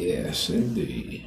Yes, indeed.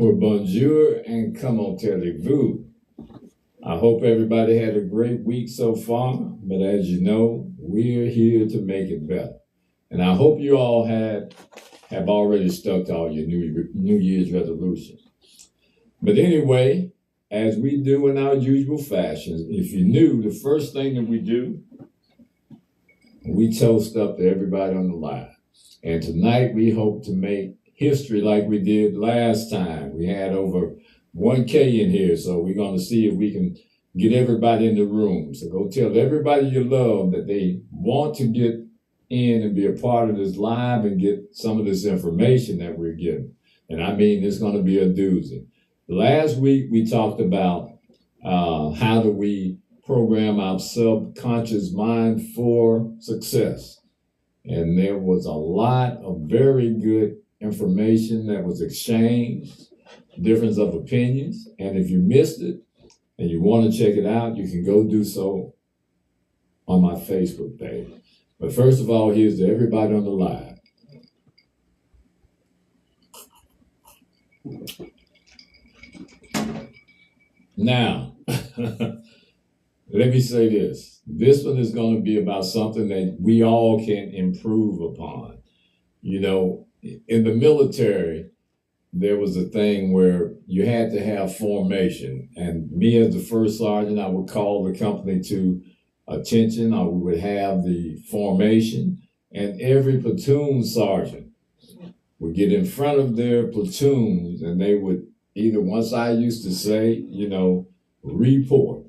Well, bonjour and comment allez-vous? I hope everybody had a great week so far, but as you know, we're here to make it better. And I hope you all have already stuck to all your New Year's resolutions. But anyway, as we do in our usual fashion, if you're new, the first thing that we do, we toast up to everybody on the line. And tonight we hope to make history like we did last time. We had over 1K in here, so we're going to see if we can get everybody in the room. So go tell everybody you love that they want to get in and be a part of this live and get some of this information that we're getting. And I mean, it's going to be a doozy. Last week, we talked about how do we program our subconscious mind for success. And there was a lot of very good information that was exchanged, difference of opinions. And if you missed it and you want to check it out, you can go do so on my Facebook page. But first of all, here's to everybody on the live. Now, let me say this. This one is going to be about something that we all can improve upon. You know, in the military, there was a thing where you had to have formation. And me as the first sergeant, I would call the company to attention, or we would have the formation. And every platoon sergeant would get in front of their platoons, and they would either, once I used to say, you know, report,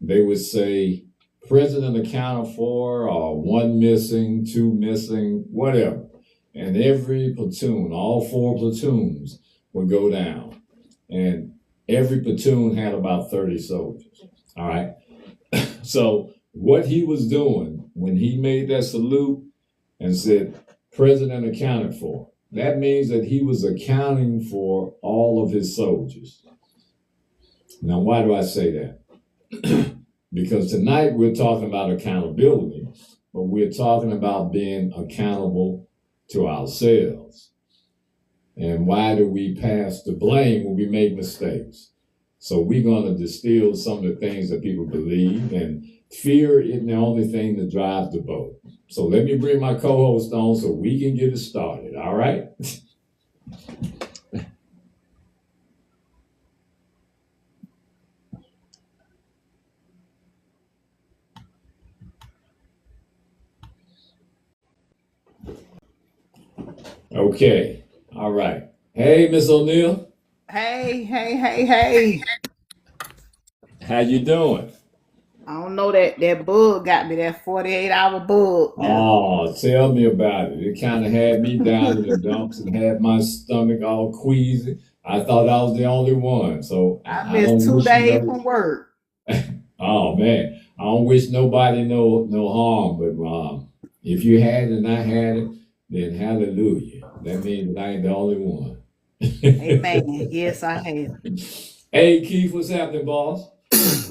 they would say, president accounted for, or 1 missing, 2 missing, whatever. And every platoon, all 4 platoons, would go down. And every platoon had about 30 soldiers. All right. So what he was doing when he made that salute and said, president accounted for, that means that he was accounting for all of his soldiers. Now, why do I say that? Because tonight we're talking about accountability, but we're talking about being accountable to ourselves. And why do we pass the blame when we make mistakes? So we're going to distill some of the things that people believe, and fear isn't the only thing that drives the boat. So let me bring my co-host on so we can get it started, all right? Okay, all right. Hey, Miss O'Neill. Hey. How you doing? I don't know that bug got me, that 48-hour bug now. Oh, tell me about it. It kind of had me down in the dumps and had my stomach all queasy. I thought I was the only one. So I I missed don't 2 wish days no. from work. Oh man, I don't wish nobody no harm. But if you had it and I had it, then hallelujah. That means that I ain't the only one. Amen. Yes, I have. Hey Keith, what's happening, boss?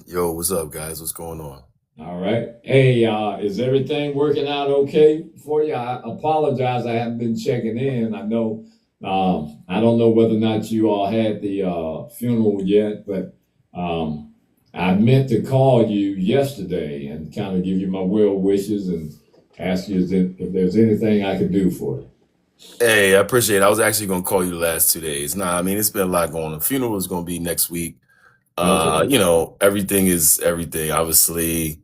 Yo, what's up, guys? What's going on? All right. Hey, is everything working out okay for you? I apologize. I haven't been checking in. I know, I don't know whether or not you all had the funeral yet, but I meant to call you yesterday and kind of give you my well wishes and ask you if there's anything I could do for you. Hey, I appreciate it. I was actually gonna call you the last 2 days. Nah, I mean it's been a lot going on. The funeral is gonna be next week. Okay. Everything is everything. Obviously,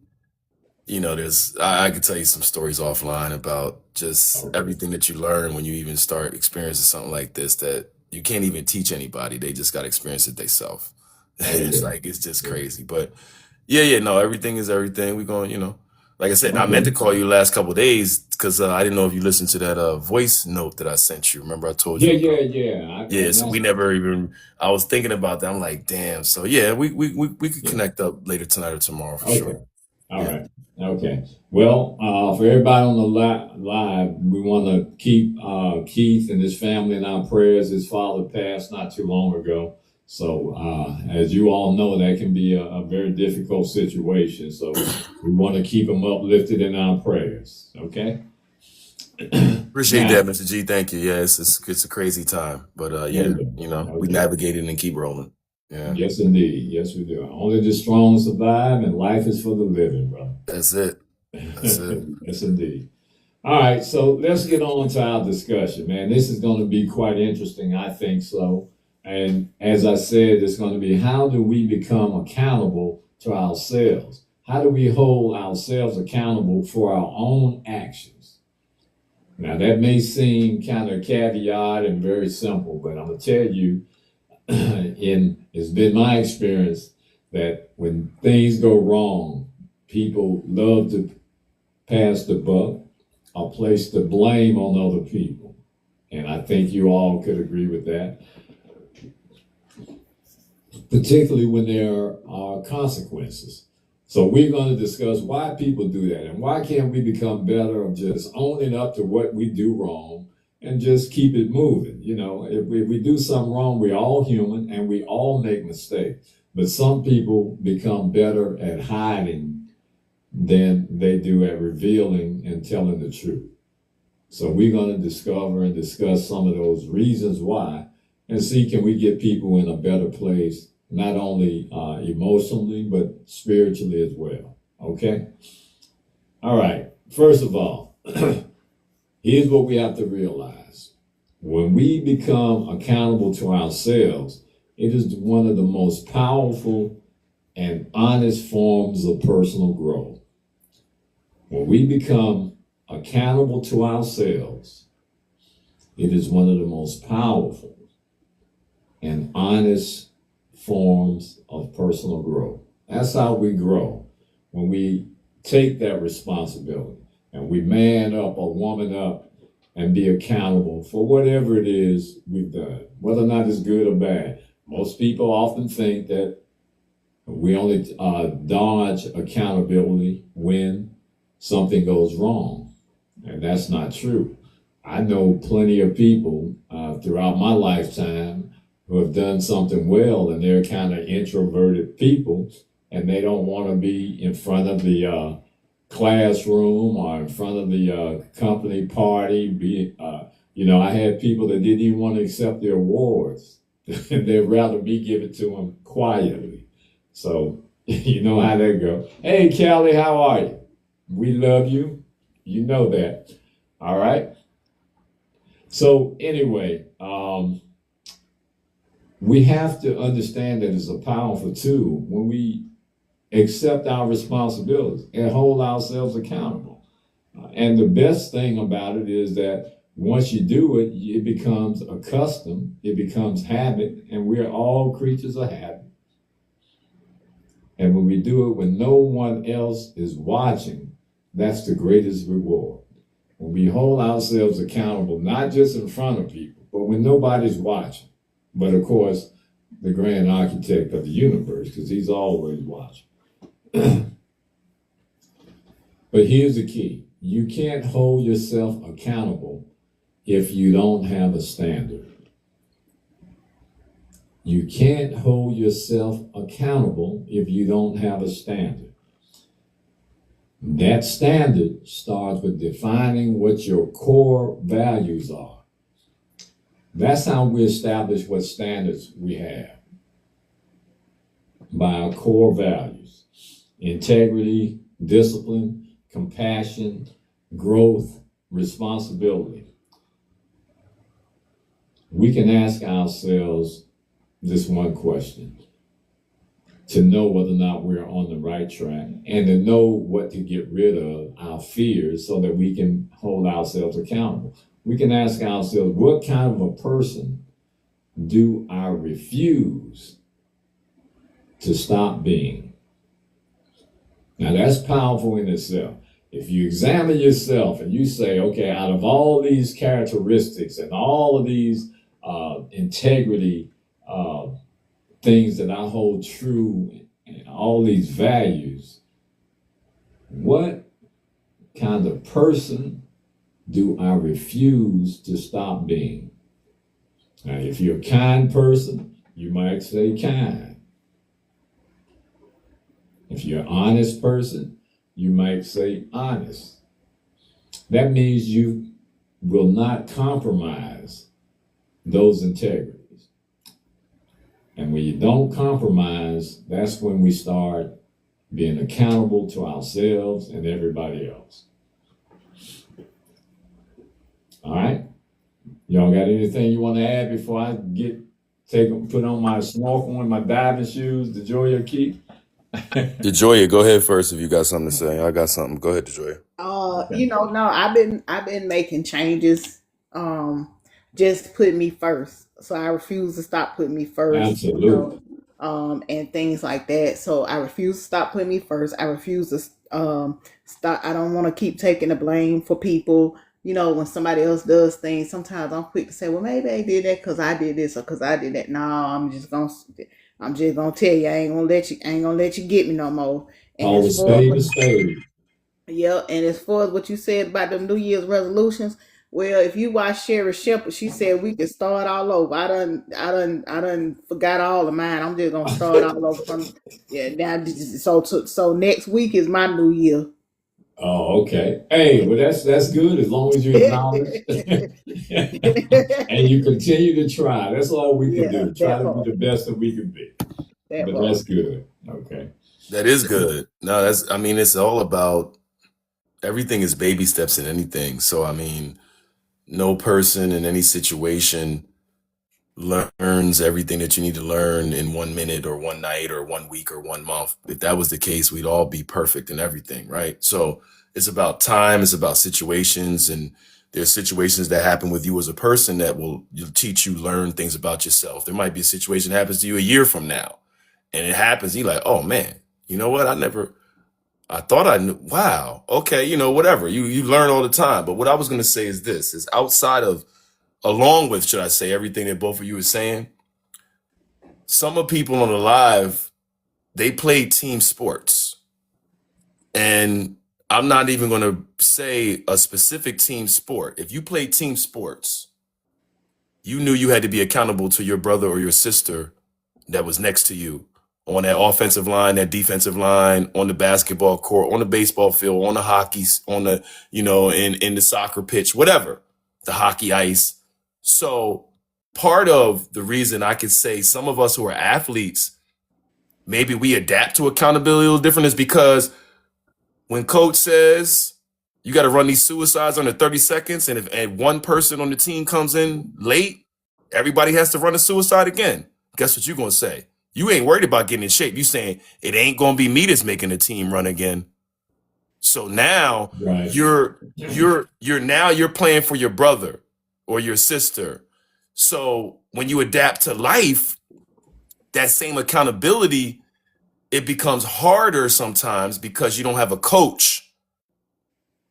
there's I could tell you some stories offline about just Okay. everything that you learn when you even start experiencing something like this that you can't even teach anybody. They just got to experience it themselves. It's Okay. like it's just Yeah. crazy. But yeah, no, everything is everything. We're going, like I said, I meant Okay. to call you the last couple of days because I didn't know if you listened to that voice note that I sent you. Remember I told Yeah, you yeah, about? yeah. Yeah, And so that's we never even. I was thinking about that. I'm like, damn. So yeah, we could yeah. connect up later tonight or tomorrow for Okay. sure. All Yeah. right. Okay. Well, for everybody on the live, we want to keep Keith and his family in our prayers. His father passed not too long ago. So, as you all know, that can be a very difficult situation. So, we want to keep him uplifted in our prayers. Okay. Appreciate Now, that, Mr. G. Thank you. Yeah, it's a crazy time, but yeah, okay. we Okay. navigate it and keep rolling. Yeah, Yes, indeed. Yes, we do. Only the strong survive, and life is for the living, brother. that's it. That's it. Yes, indeed. All right, so let's get on to our discussion, man. This is going to be quite interesting, I think so. And as I said, it's going to be how do we become accountable to ourselves? How do we hold ourselves accountable for our own actions? Now, that may seem kind of caveat and very simple, but I'm going to tell you, it's been my experience that when things go wrong, people love to pass the buck. place the blame on other people. And I think you all could agree with that, particularly when there are consequences. So we're going to discuss why people do that and why can't we become better of just owning up to what we do wrong and just keep it moving. You know, if we do something wrong, we're all human and we all make mistakes. But some people become better at hiding than they do at revealing and telling the truth. So we're going to discover and discuss some of those reasons why and see, can we get people in a better place, not only emotionally, but spiritually as well. Okay? All right. First of all, here's what we have to realize. When we become accountable to ourselves, it is one of the most powerful and honest forms of personal growth. When we become accountable to ourselves, it is one of the most powerful and honest forms of personal growth. That's how we grow. When we take that responsibility and we man up or woman up and be accountable for whatever it is we've done, whether or not it's good or bad. Most people often think that we only dodge accountability when something goes wrong. And that's not true. I know plenty of people throughout my lifetime who have done something well, and they're kind of introverted people, and they don't want to be in front of the classroom or in front of the company party. I had people that didn't even want to accept their awards, and they'd rather me give it to them quietly. So you know how that goes. Hey, Callie, how are you? We love you. You know that. All right. So anyway, we have to understand that it's a powerful tool when we accept our responsibilities and hold ourselves accountable. And the best thing about it is that once you do it, it becomes a custom, it becomes habit, and we're all creatures of habit. And when we do it when no one else is watching, that's the greatest reward. When we hold ourselves accountable, not just in front of people, but when nobody's watching. But of course, the grand architect of the universe, because he's always watching. But here's the key. You can't hold yourself accountable if you don't have a standard. You can't hold yourself accountable if you don't have a standard. That standard starts with defining what your core values are. That's how we establish what standards we have. By our core values: integrity, discipline, compassion, growth, responsibility. We can ask ourselves this one question to know whether or not we're on the right track, and to know what to get rid of our fears so that we can hold ourselves accountable. We can ask ourselves, what kind of a person do I refuse to stop being? Now that's powerful in itself. If you examine yourself and you say, okay, out of all these characteristics and all of these integrity things that I hold true, and all these values, what kind of person do I refuse to stop being? Now, if you're a kind person, you might say kind. If you're an honest person, you might say honest. That means you will not compromise those integrities. And when you don't compromise, that's when we start being accountable to ourselves and everybody else. All right? Y'all got anything you want to add before I put on my snorkel and my diving shoes, DeJoya Keith? DeJoya, go ahead first if you got something to say. I got something. Go ahead, DeJoya. No, I've been making changes. Just put me first. So I refuse to stop putting me first. Absolutely. And things like that. So I refuse to stop putting me first. I refuse to Stop. I don't want to keep taking the blame for people. You know, when somebody else does things, sometimes I'm quick to say, "Well, maybe they did that because I did this or because I did that." No, I'm just gonna tell you, I ain't gonna let you get me no more. And Call a as far as spade what a spade. yeah, and as far as what you said about the New Year's resolutions, well, if you watch Sherry Shepherd, she said we can start all over. I done forgot all of mine. I'm just gonna start all over from yeah. Now, so next week is my New Year. Oh, okay. Hey, well, that's good as long as you acknowledge and you continue to try. That's all we can Yeah, do. Try that to be part. the best that we can be. That But part. that's good. Okay. That is good. No, I mean, it's all about everything is baby steps in anything. So, I mean, no person in any situation learns everything that you need to learn in 1 minute or one night or 1 week or 1 month. If that was the case, we'd all be perfect in everything, right? So it's about time, it's about situations, and there's situations that happen with you as a person that will teach you, learn things about yourself. There might be a situation that happens to you a year from now, and it happens, you're like, oh man, you know what? I thought I knew. Wow. Okay. Whatever. You learn all the time. But what I was going to say is this: is outside of, along with, should I say, everything that both of you are saying, some of people on the live, they play team sports. And I'm not even going to say a specific team sport. If you play team sports, you knew you had to be accountable to your brother or your sister that was next to you on that offensive line, that defensive line, on the basketball court, on the baseball field, on the hockey, on the, in the soccer pitch, whatever, the hockey ice. So part of the reason I could say some of us who are athletes, maybe we adapt to accountability a little different is because when coach says you got to run these suicides under 30 seconds, and if one person on the team comes in late, everybody has to run a suicide again. Guess what you're going to say? You ain't worried about getting in shape. You saying it ain't going to be me that's making the team run again. So now Right. you're playing for your brother or your sister. So when you adapt to life, that same accountability, it becomes harder sometimes because you don't have a coach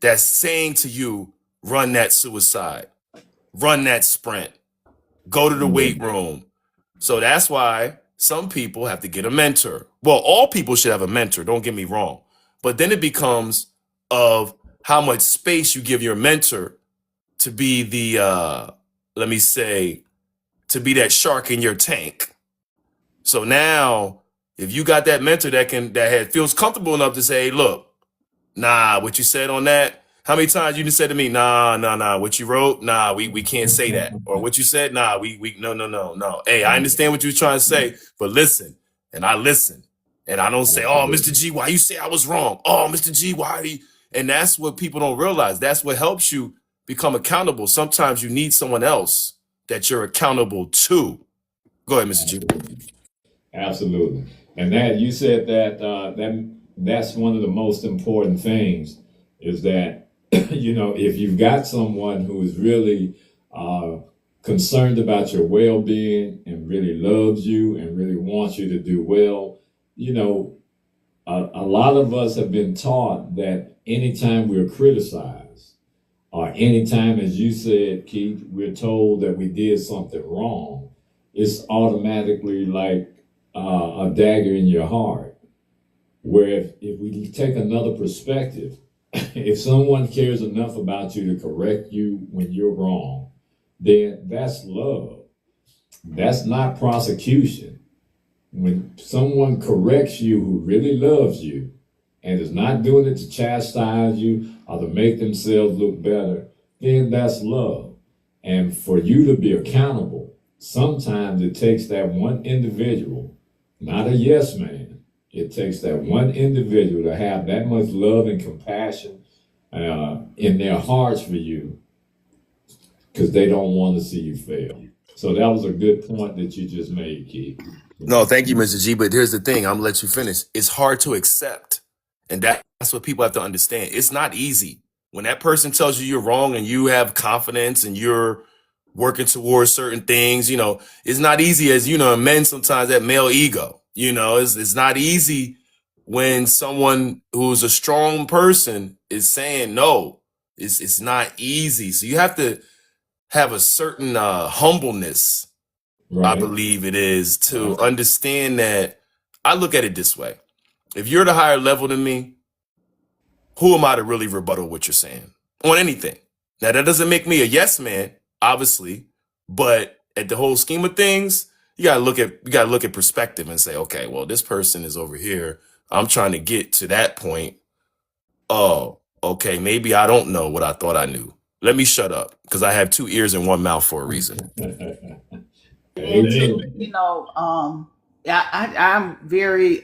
that's saying to you, run that suicide, run that sprint, go to the weight room. So that's why some people have to get a mentor. Well, all people should have a mentor, don't get me wrong. But then it becomes of how much space you give your mentor to be the, let me say, to be that shark in your tank. So now, if you got that mentor that feels comfortable enough to say, look, nah, what you said on that, how many times you just said to me, nah, what you wrote, nah, we can't say that. Or what you said, nah, no. Hey, I understand what you're trying to say, but listen. And I listen. And I don't say, oh, Mr. G, why you say I was wrong? Oh, Mr. G, why do you? And that's what people don't realize. That's what helps you become accountable. Sometimes you need someone else that you're accountable to. Go ahead, Mr. G. Absolutely. And that you said that's one of the most important things is that if you've got someone who is really concerned about your well-being and really loves you and really wants you to do well, a lot of us have been taught that anytime we're criticized or anytime, as you said, Keith, we're told that we did something wrong, it's automatically like a dagger in your heart. Where if we take another perspective, if someone cares enough about you to correct you when you're wrong, then that's love. That's not prosecution. When someone corrects you who really loves you and is not doing it to chastise you or to make themselves look better, then that's love. And for you to be accountable, sometimes it takes that one individual, not a yes man. It takes that one individual to have that much love and compassion in their hearts for you because they don't want to see you fail. So that was a good point that you just made, Keith. No, thank you, Mr. G. But here's the thing. I'm going to let you finish. It's hard to accept. And that's what people have to understand. It's not easy. When that person tells you you're wrong and you have confidence and you're working towards certain things, it's not easy as, men sometimes that male ego, it's not easy when someone who's a strong person is saying no. It's not easy. So you have to have a certain humbleness, I Right. believe it is, to understand that. I look at it this way. If you're at a higher level than me, who am I to really rebuttal what you're saying on anything? Now, that doesn't make me a yes man, obviously, but at the whole scheme of things, you gotta look at perspective and say, okay, well, this person is over here. I'm trying to get to that point. Oh, okay, maybe I don't know what I thought I knew. Let me shut up because I have two ears and one mouth for a reason. And too, Amen. I'm very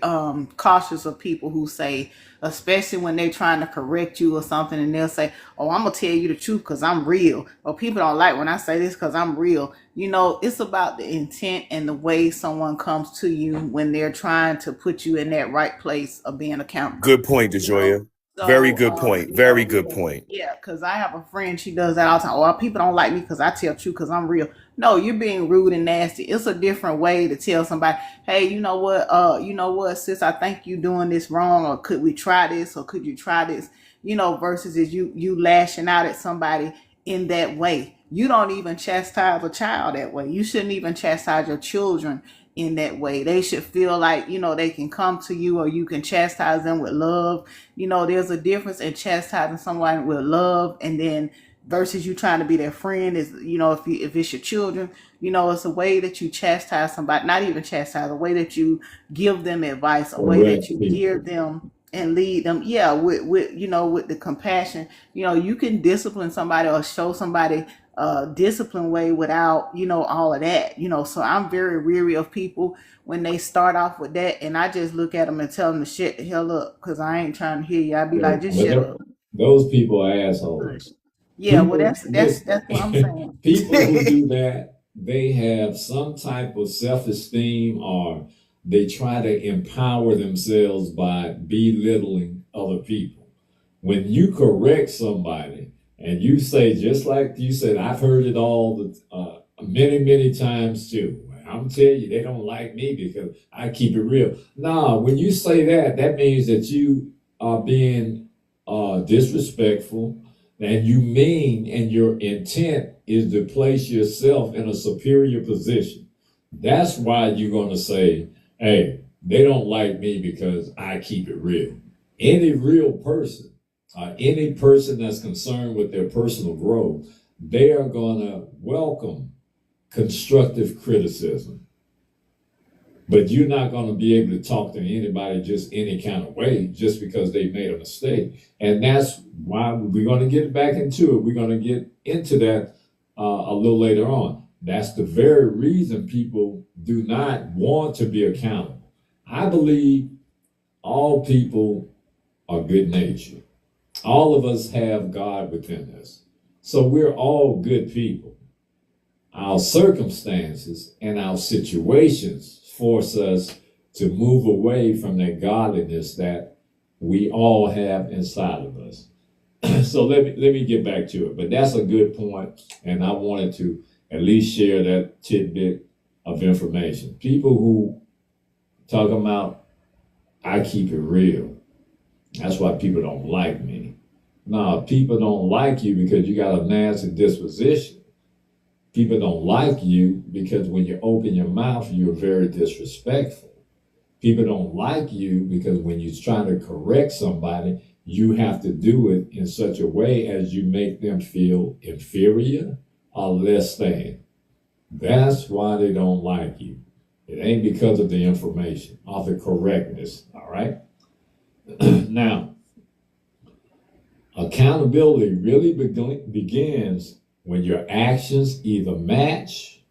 cautious of people who say, especially when they're trying to correct you or something, and they'll say, "Oh, I'm gonna tell you the truth because I'm real." Or people don't like when I say this because I'm real. It's about the intent and the way someone comes to you when they're trying to put you in that right place of being accountable. Good point, You know, DeJoya. Very so good point. Very good point. yeah, because I have a friend, she does that all the time. Oh, people don't like me because I tell truth because I'm real. No, you're being rude and nasty. It's a different way to tell somebody, hey, you know what, sis, I think you doing this wrong, or could we try this, or could you try this? Versus is you lashing out at somebody in that way. You don't even chastise a child that way. You shouldn't even chastise your children in that way. They should feel like, they can come to you, or you can chastise them with love. There's a difference in chastising someone with love and then versus you trying to be their friend. Is if it's your children, it's a way that you chastise somebody, not even chastise, a way that you give them advice, a way that Correct you people. gear them and lead them, yeah, with the compassion. You can discipline somebody or show somebody a disciplined way without all of that. So I'm very weary of people when they start off with that, and I just look at them and tell them to shut the hell up because I ain't trying to hear you. I'd be like, just shut up. Those people are assholes. Yeah, well, People, that's what I'm listen, saying. people who do that, they have some type of self-esteem, or they try to empower themselves by belittling other people. When you correct somebody and you say, just like you said, I've heard it many, many times too. I'm telling you, they don't like me because I keep it real. Nah, when you say that, that means that you are being disrespectful, and you mean, and your intent is to place yourself in a superior position. That's why you're going to say, hey, they don't like me because I keep it real. Any real person, any person that's concerned with their personal growth, they are going to welcome constructive criticism. But you're not going to be able to talk to anybody just any kind of way just because they made a mistake. And that's why we're going to get back into it. We're going to get into that a little later on. That's the very reason people do not want to be accountable. I believe all people are good natured. All of us have God within us. So we're all good people. Our circumstances and our situations force us to move away from that godliness that we all have inside of us. So let me get back to it. But that's a good point, and I wanted to at least share that tidbit of information. People who talk about, I keep it real. That's why people don't like me. No, people don't like you because you got a nasty disposition. People don't like you because when you open your mouth, you're very disrespectful. People don't like you because when you're trying to correct somebody, you have to do it in such a way as you make them feel inferior or less than. That's why they don't like you. It ain't because of the information or the correctness, all right? Now, accountability really begins when your actions either match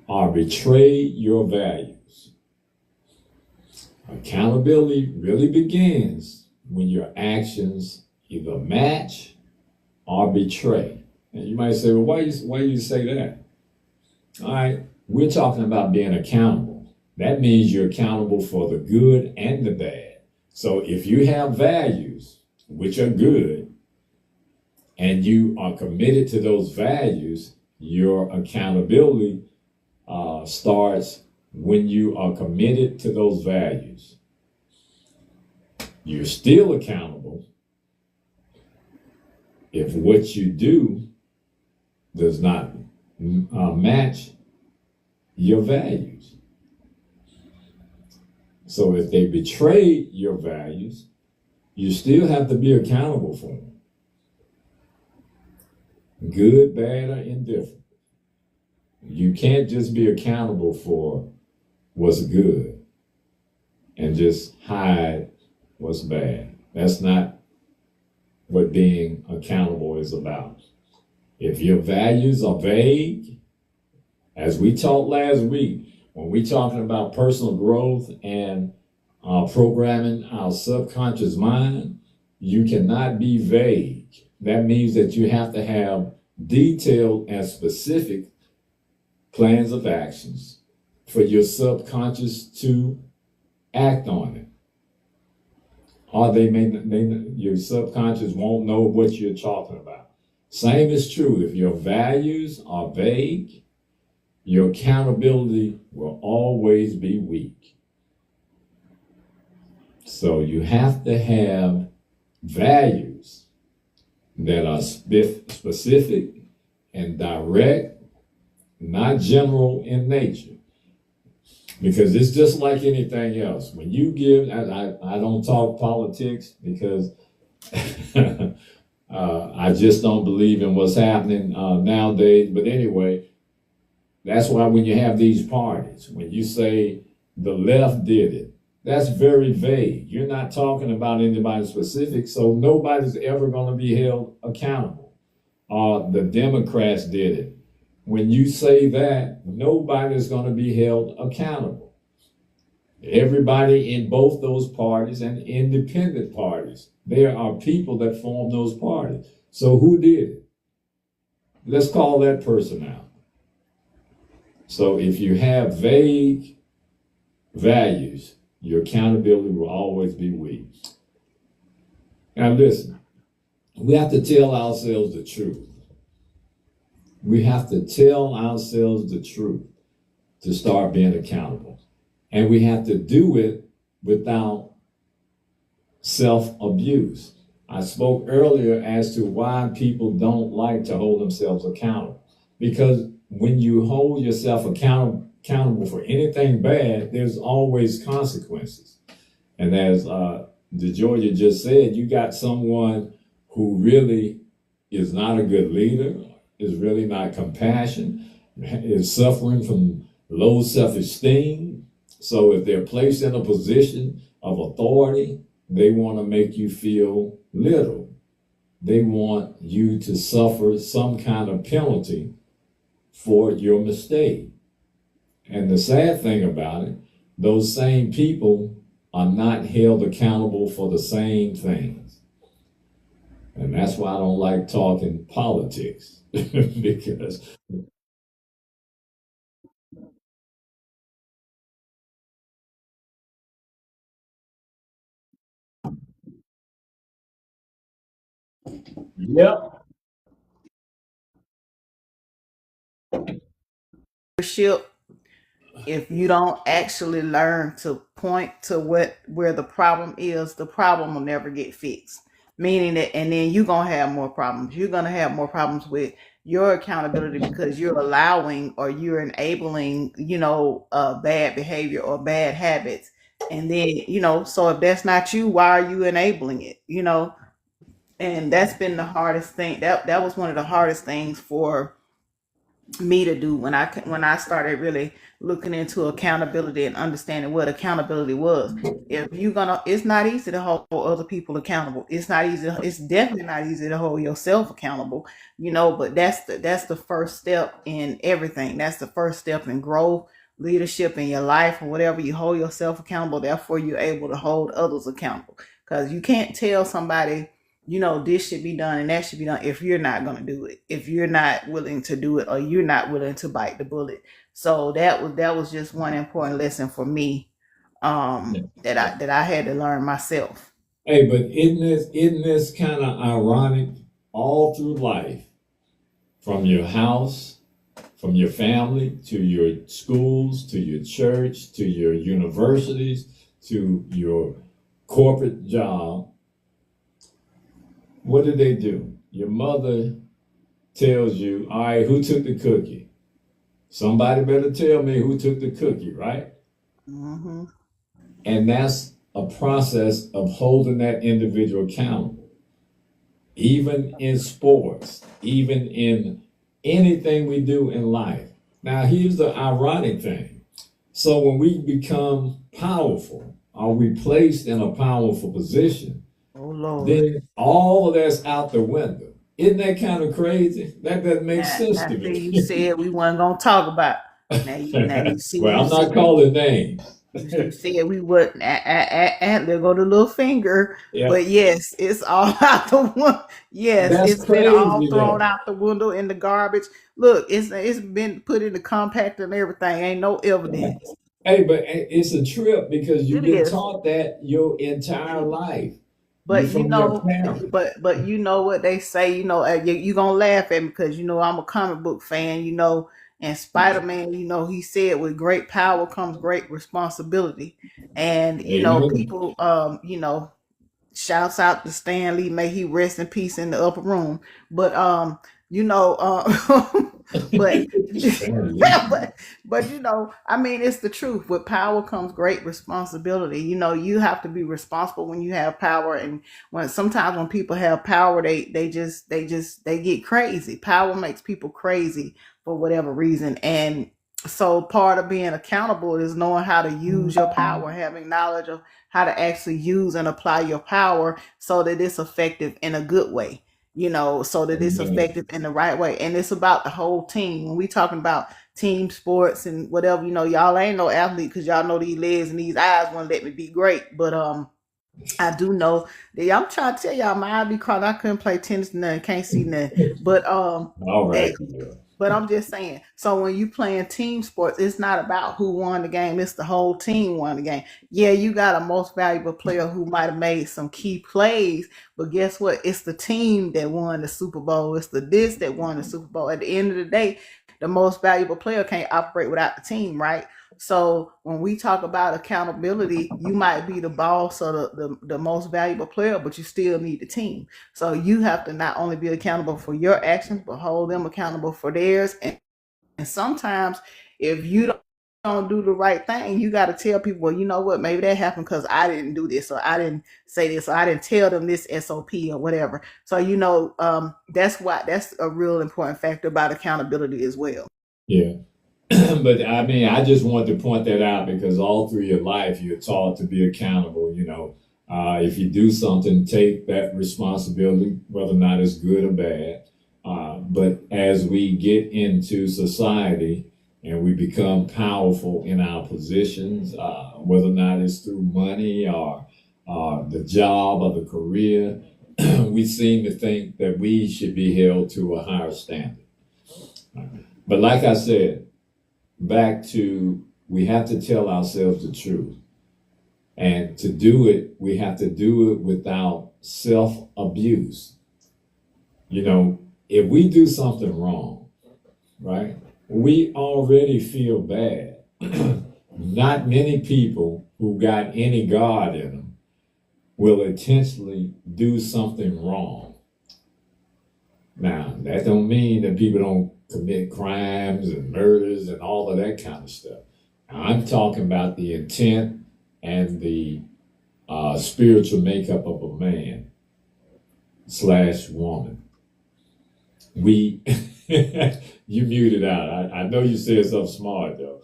or betray your values. Accountability really begins when your actions either match or betray. And you might say, well, why do you say that? All right, we're talking about being accountable. That means you're accountable for the good and the bad. So if you have values, which are good, and you are committed to those values, your accountability starts when you are committed to those values. You're still accountable if what you do does not match your values. So if they betray your values, you still have to be accountable for them. Good, bad, or indifferent. You can't just be accountable for what's good and just hide what's bad. That's not what being accountable is about. If your values are vague, as we talked last week, when we're talking about personal growth and programming our subconscious mind, you cannot be vague. That means that you have to have detailed and specific plans of actions for your subconscious to act on it. Or your subconscious won't know what you're talking about. Same is true. If your values are vague, your accountability will always be weak. So you have to have values that are specific and direct, not general in nature. Because it's just like anything else. When you give, I don't talk politics because I just don't believe in what's happening nowadays. But anyway, that's why when you have these parties, when you say the left did it, that's very vague. You're not talking about anybody specific, so nobody's ever going to be held accountable. The Democrats did it. When you say that, nobody's going to be held accountable. Everybody in both those parties and independent parties, there are people that form those parties. So who did it? Let's call that person out. So if you have vague values, your accountability will always be weak. Now listen, we have to tell ourselves the truth. We have to tell ourselves the truth to start being accountable. And we have to do it without self-abuse. I spoke earlier as to why people don't like to hold themselves accountable. Because when you hold yourself accountable for anything bad, there's always consequences. And as DeGeorgia just said, you got someone who really is not a good leader, is really not compassionate, is suffering from low self-esteem. So if they're placed in a position of authority, they want to make you feel little. They want you to suffer some kind of penalty for your mistake. And the sad thing about it, those same people are not held accountable for the same things. And that's why I don't like talking politics. Because yep. Leadership, if you don't actually learn to point to where the problem is, the problem will never get fixed. Meaning that, and then you're gonna have more problems. You're gonna have more problems with your accountability because you're allowing or you're enabling, bad behavior or bad habits. And then, so if that's not you, why are you enabling it? And that's been the hardest thing. That was one of the hardest things for me to do when I started really looking into accountability and understanding what accountability was. If you're gonna, it's not easy to hold other people accountable. It's not easy. It's definitely not easy to hold yourself accountable. But that's the first step in everything. That's the first step in growth, leadership in your life, or whatever. You hold yourself accountable. Therefore, you're able to hold others accountable. Because you can't tell somebody, this should be done and that should be done if you're not going to do it, if you're not willing to do it, or you're not willing to bite the bullet. So that was just one important lesson for me, that I had to learn myself. Hey, but isn't this kind of ironic all through life, from your house, from your family, to your schools, to your church, to your universities, to your corporate job, what do? Your mother tells you, all right, who took the cookie? Somebody better tell me who took the cookie, right? Mm-hmm. And that's a process of holding that individual accountable, even in sports, even in anything we do in life. Now, here's the ironic thing. So when we become powerful, are we placed in a powerful position, Oh Lord. then all of that's out the window. Isn't that kind of crazy? That doesn't make Now, sense now to see, you me. said we weren't gonna talk about. Now you see, Well, you I'm see, not calling names. you said we wouldn't. There go the little finger. Yeah, But yes, it's all out the one. Yes, that's it's been all crazy thrown though. out the window in the garbage. Look, it's been put in the compact and everything. Ain't no evidence. Hey, but it's a trip because you've It been is. taught that your entire life. You But from your parents. but you know what they say. You gonna laugh at me because I'm a comic book fan. And Spider Man. He said with great power comes great responsibility. And Amen. people shouts out to Stan Lee, may he rest in peace in the upper room. But you know, but Family. but I mean, it's the truth. With power comes great responsibility. You have to be responsible when you have power, and when people have power, they get crazy. Power makes people crazy for whatever reason, and so part of being accountable is knowing how to use your power, having knowledge of how to actually use and apply your power so that it's effective in a good way, so that it's Amen. effective in the right way. And it's about the whole team. When we talking about team sports and whatever, y'all ain't no athlete because y'all know these legs and these eyes won't let me be great. But I do know that I'm trying to tell y'all my eye be caught. I couldn't play tennis, nothing, can't see nothing. But All eh, right. but I'm just saying. So when you playing team sports, it's not about who won the game. It's the whole team won the game. Yeah, you got a most valuable player who might have made some key plays, but guess what? It's the team that won the Super Bowl. It's the this that won the Super Bowl. At the end of the day, the most valuable player can't operate without the team, right? So when we talk about accountability, you might be the boss or the most valuable player, but you still need the team. So you have to not only be accountable for your actions, but hold them accountable for theirs. And sometimes if you don't do the right thing, you got to tell people, well, you know what, maybe that happened because I didn't do this, or I didn't say this, or I didn't tell them this SOP or whatever. So, that's a real important factor about accountability as well. Yeah. But I mean, I just want to point that out because all through your life, you're taught to be accountable. If you do something, take that responsibility, whether or not it's good or bad. But as we get into society and we become powerful in our positions, whether or not it's through money or the job or the career, we seem to think that we should be held to a higher standard. But like I said, back to we have to tell ourselves the truth. And to do it, we have to do it without self abuse. If we do something wrong, right, we already feel bad. Not many people who got any God in them will intentionally do something wrong. Now, that don't mean that people don't commit crimes and murders and all of that kind of stuff. Now, I'm talking about the intent and the spiritual makeup of a man / woman. We, you muted out. I know you said something smart though.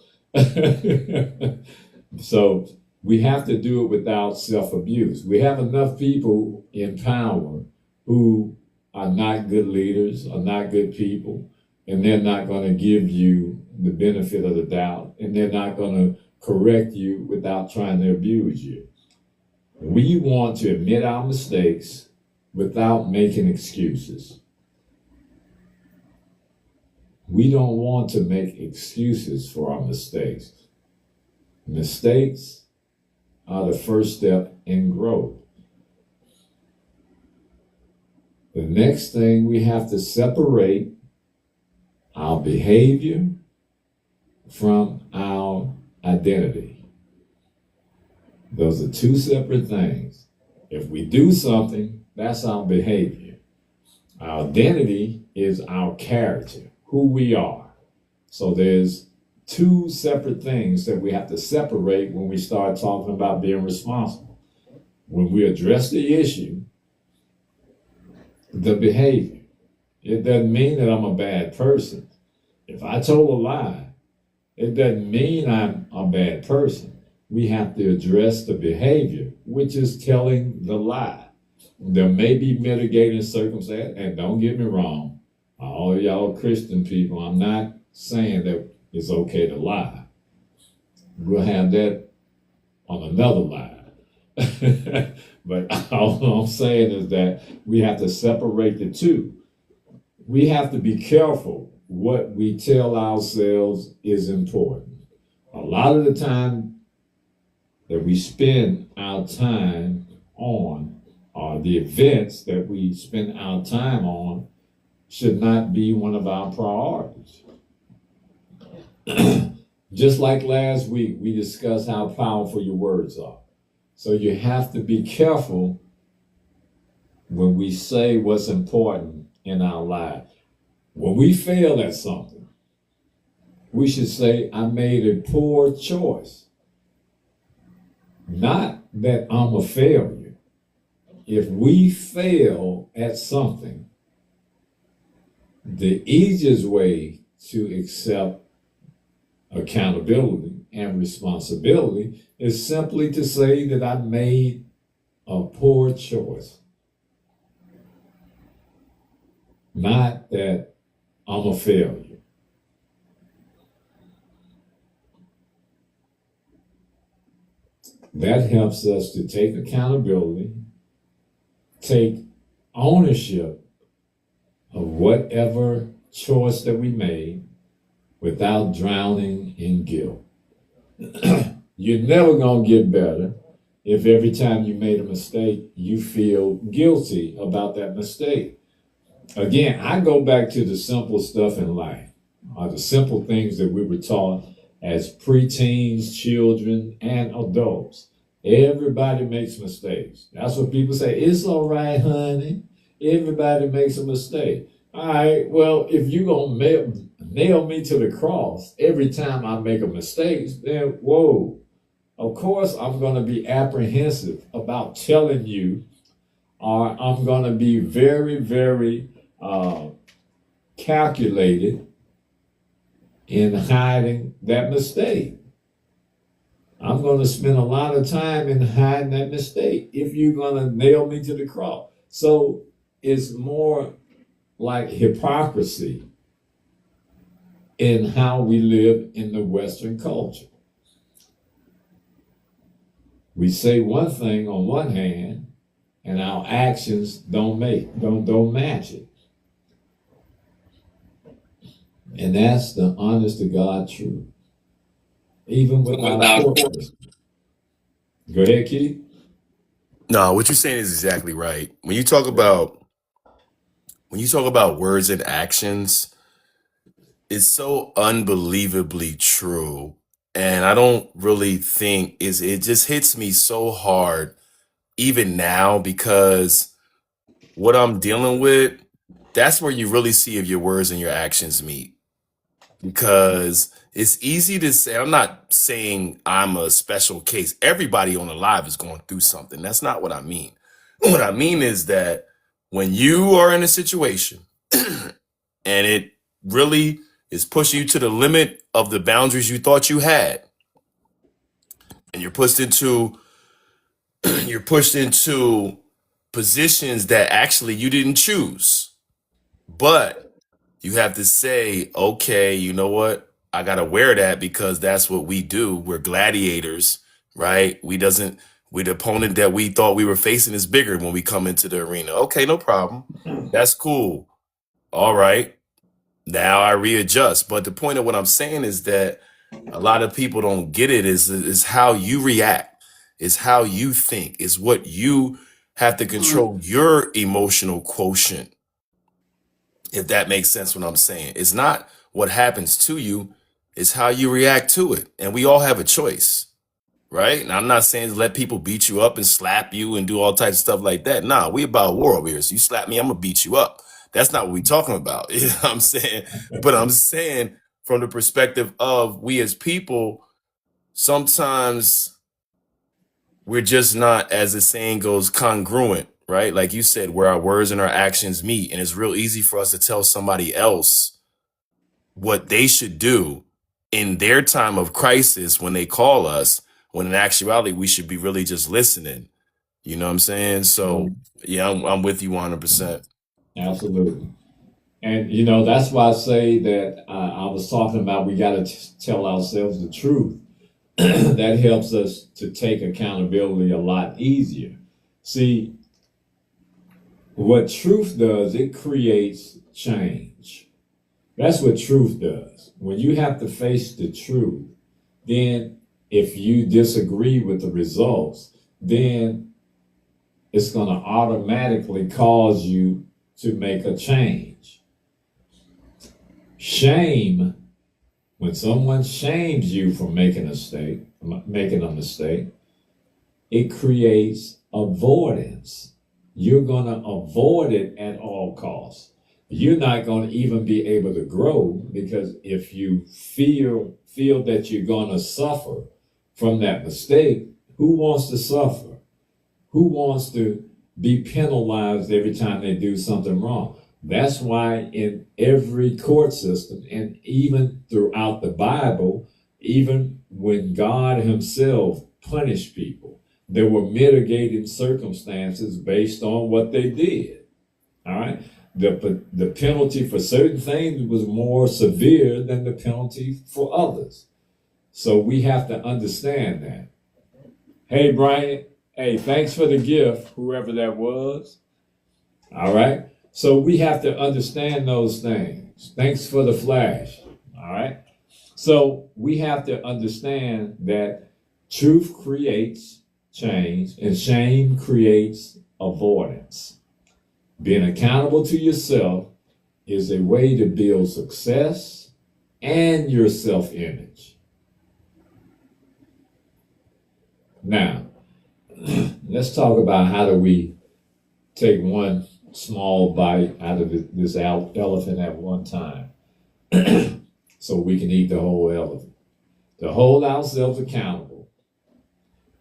So we have to do it without self-abuse. We have enough people in power who are not good leaders, are not good people, and they're not going to give you the benefit of the doubt, and they're not going to correct you without trying to abuse you. We want to admit our mistakes without making excuses. We don't want to make excuses for our mistakes. Mistakes are the first step in growth. The next thing, we have to separate our behavior from our identity. Those are two separate things. If we do something, that's our behavior. Our identity is our character, who we are. So there's two separate things that we have to separate when we start talking about being responsible. When we address the issue, the behavior, it doesn't mean that I'm a bad person. If I told a lie, it doesn't mean I'm a bad person. We have to address the behavior, which is telling the lie. There may be mitigating circumstances, and don't get me wrong, all y'all Christian people, I'm not saying that it's okay to lie. We'll have that on another line. But all I'm saying is that we have to separate the two. We have to be careful what we tell ourselves is important. A lot of the time that we spend our time on, or the events that we spend our time on, should not be one of our priorities. Just like last week, we discussed how powerful your words are. So you have to be careful when we say what's important in our life. When we fail at something, we should say, I made a poor choice. Not that I'm a failure. If we fail at something, the easiest way to accept accountability and responsibility is simply to say that I made a poor choice. Not that I'm a failure. That helps us to take accountability, take ownership of whatever choice that we made without drowning in guilt. You're never going to get better if every time you made a mistake, you feel guilty about that mistake. Again, I go back to the simple stuff in life, or the simple things that we were taught as preteens, children, and adults. Everybody makes mistakes. That's what people say. It's all right, honey. Everybody makes a mistake. All right, well, if you're going to nail me to the cross every time I make a mistake, then whoa. Of course, I'm going to be apprehensive about telling you, or I'm going to be very, very calculated in hiding that mistake. I'm going to spend a lot of time in hiding that mistake if you're going to nail me to the cross. So it's more like hypocrisy in how we live in the Western culture. We say one thing on one hand, and our actions don't match it. And that's the honest to God truth. Even without purpose. Go ahead, Keith. No, what you're saying is exactly right. When you talk about words and actions, it's so unbelievably true. And I don't really think it just hits me so hard even now, because what I'm dealing with, that's where you really see if your words and your actions meet. Because it's easy to say, I'm not saying I'm a special case. Everybody on the live is going through something. That's not what I mean. What I mean is that when you are in a situation and it really is pushing you to the limit of the boundaries you thought you had, and you're pushed into positions that actually you didn't choose, but you have to say, okay, you know what? I got to wear that because that's what we do. We're gladiators, right? The opponent that we thought we were facing is bigger when we come into the arena. Okay, no problem. That's cool. All right. Now I readjust. But the point of what I'm saying is that a lot of people don't get it is how you react, is how you think, is what you have to control your emotional quotient. If that makes sense what I'm saying. It's not what happens to you, it's how you react to it. And we all have a choice, right? And I'm not saying to let people beat you up and slap you and do all types of stuff like that. Nah, we about war over here. So you slap me, I'm gonna beat you up. That's not what we talking about. You know what I'm saying? But I'm saying from the perspective of we as people, sometimes we're just not, as the saying goes, congruent, right? Like you said, where our words and our actions meet. And it's real easy for us to tell somebody else what they should do in their time of crisis when they call us, when in actuality, we should be really just listening. You know what I'm saying? So, yeah, I'm with you 100%. Absolutely. And, you know, that's why I say that I was talking about we got to tell ourselves the truth. That helps us to take accountability a lot easier. See, what truth does, it creates change. That's what truth does. When you have to face the truth, then if you disagree with the results, then it's going to automatically cause you to make a change. Shame, when someone shames you for making a mistake, it creates avoidance. You're going to avoid it at all costs. You're not going to even be able to grow, because if you feel that you're going to suffer from that mistake, who wants to suffer? Who wants to be penalized every time they do something wrong? That's why in every court system, and even throughout the Bible, even when God himself punished people, there were mitigating circumstances based on what they did. All right? The penalty for certain things was more severe than the penalty for others. So we have to understand that. Hey, Brian, hey, thanks for the gift, whoever that was. All right? So we have to understand those things. Thanks for the flash. All right? So we have to understand that truth creates change and shame creates avoidance. Being accountable to yourself is a way to build success and your self-image. Now, let's talk about how do we take one small bite out of this elephant at one time so we can eat the whole elephant. To hold ourselves accountable,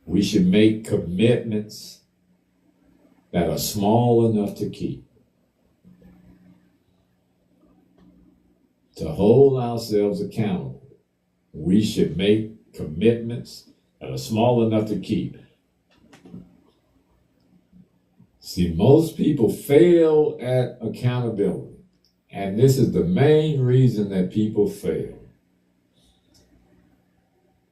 we should make commitments that are small enough to keep. To hold ourselves accountable, we should make commitments that are small enough to keep. See, most people fail at accountability, and this is the main reason that people fail.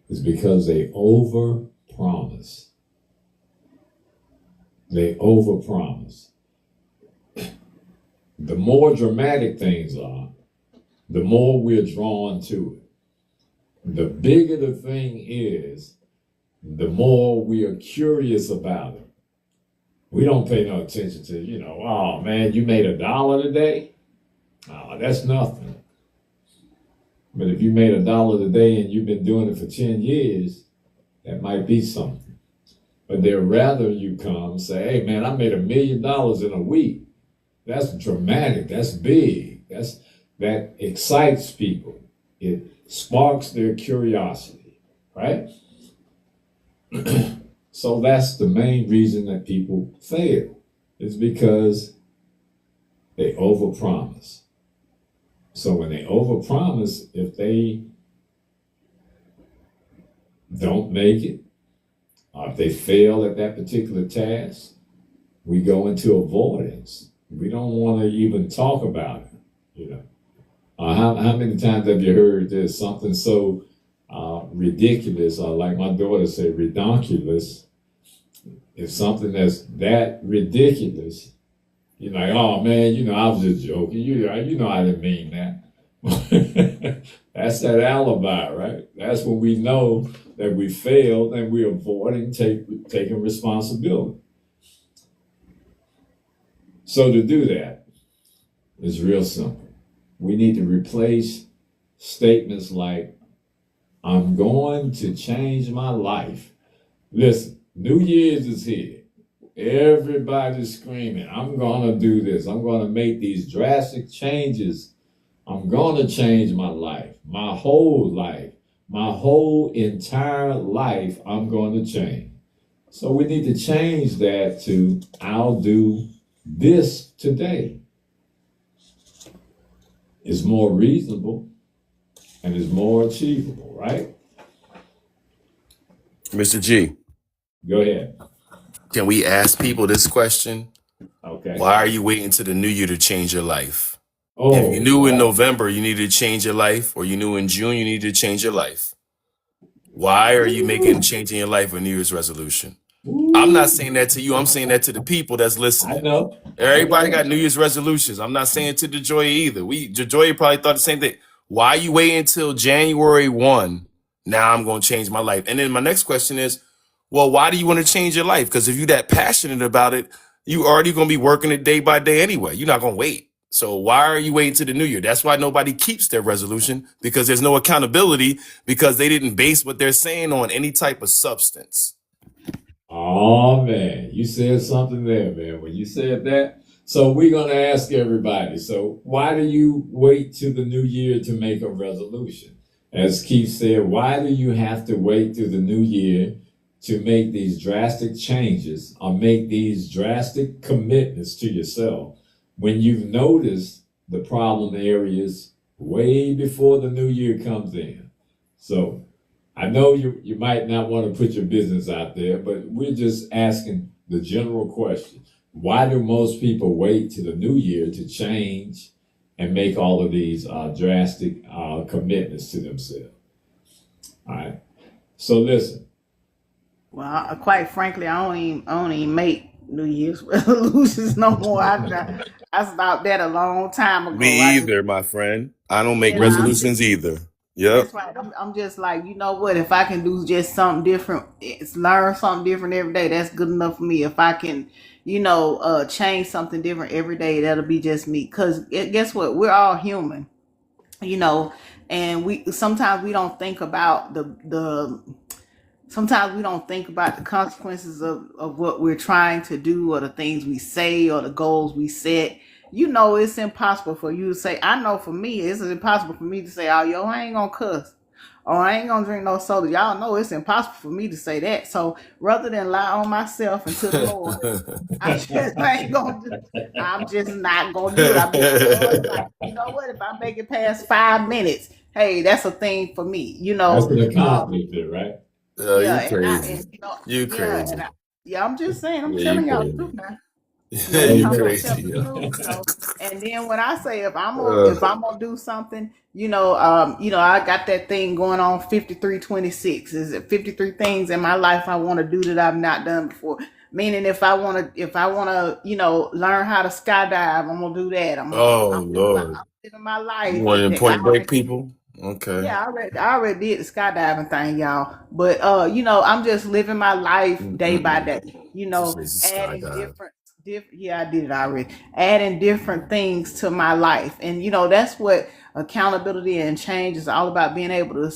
It's because they overpromise. They overpromise. The more dramatic things are, the more we're drawn to it. The bigger the thing is, the more we are curious about it. We don't pay no attention to, oh man, you made $1 today? Oh, that's nothing. But if you made $1 today and you've been doing it for 10 years, that might be something. But they'd rather you come say, hey man, I made $1 million in a week. That's dramatic, that's big. That excites people. It sparks their curiosity, right? So that's the main reason that people fail, is because they overpromise. So when they overpromise, if they don't make it, or if they fail at that particular task, we go into avoidance. We don't want to even talk about it, How many times have you heard there's something so ridiculous, or like my daughter said, redonkulous? If something that's that ridiculous, you're like, oh man, I was just joking. I didn't mean that. That's that alibi, right? That's when we know that we failed and we're avoiding taking responsibility. So to do that is real simple. We need to replace statements like, I'm going to change my life Listen, New Year's is here. Everybody's screaming, I'm going to do this. I'm going to make these drastic changes. I'm going to change my life, my whole entire life. I'm going to change. So we need to change that to I'll do this today. It's more reasonable and it's more achievable, right? Mr. G, Go ahead. can we ask people this question? Okay. Why are you waiting to the new year to change your life? Oh, If you knew in November you needed to change your life, or you knew in June you needed to change your life, why are you changing your life a New Year's resolution? I'm not saying that to you. I'm saying that to the people that's I listening. know. Everybody got New Year's resolutions. I'm not saying it to DeJoy either. DeJoy probably thought the same thing. Why are you waiting until January 1? Now I'm going to change my life. And then my next question is, well, why do you want to change your life? Because if you're that passionate about it, you already going to be working it day by day anyway. You're not going to wait. So why are you waiting to the new year? That's why nobody keeps their resolution, because there's no accountability, because they didn't base what they're saying on any type of substance. Oh man, you said something there, man. When you said that, so we're gonna ask everybody. So why do you wait to the new year to make a resolution? As Keith said, why do you have to wait to the new year to make these drastic changes or make these drastic commitments to yourself when you've noticed the problem areas way before the new year comes in? So I know you might not want to put your business out there, but we're just asking the general question. Why do most people wait to the new year to change and make all of these drastic commitments to themselves? All right. So listen. Well, quite frankly, I don't even make New Year's resolutions no more. I stopped that a long time ago. Me either, my friend. I don't make You know, resolutions either. Yep. that's right. I'm just like, you know what? If I can do just something different, learn something different every day, that's good enough for me. If I can, change something different every day, that'll be just me. Because guess what? We're all human, you know, and we sometimes we don't think about the sometimes we don't think about the consequences of what we're trying to do or the things we say or the goals we set. You know, it's impossible for you to say, I know for me, it's impossible for me to say, oh, yo, I ain't gonna cuss or I ain't gonna drink no soda. Y'all know it's impossible for me to say that. So rather than lie on myself and to the Lord, I'm just not gonna do it. I'm just like, you know what? If I make it past 5 minutes, hey, that's a thing for me, That's an accomplishment, right? You crazy. You crazy. I'm just saying, I'm Yeah, telling you y'all crazy. the truth now. You I'm crazy. telling the truth, and then when I say if I'm gonna do something, I got that thing going on 5326. Is it 53 things in my life I want to do that I've not done before? Meaning if I wanna, learn how to skydive, I'm gonna do that. I'm Lord. living my life. You one of them Point Break people? Okay. Yeah, I already did the skydiving thing, y'all. But I'm just living my life day by day. Adding different. Yeah, I did it already. Adding different things to my life, and that's what accountability and change is all about. Being able to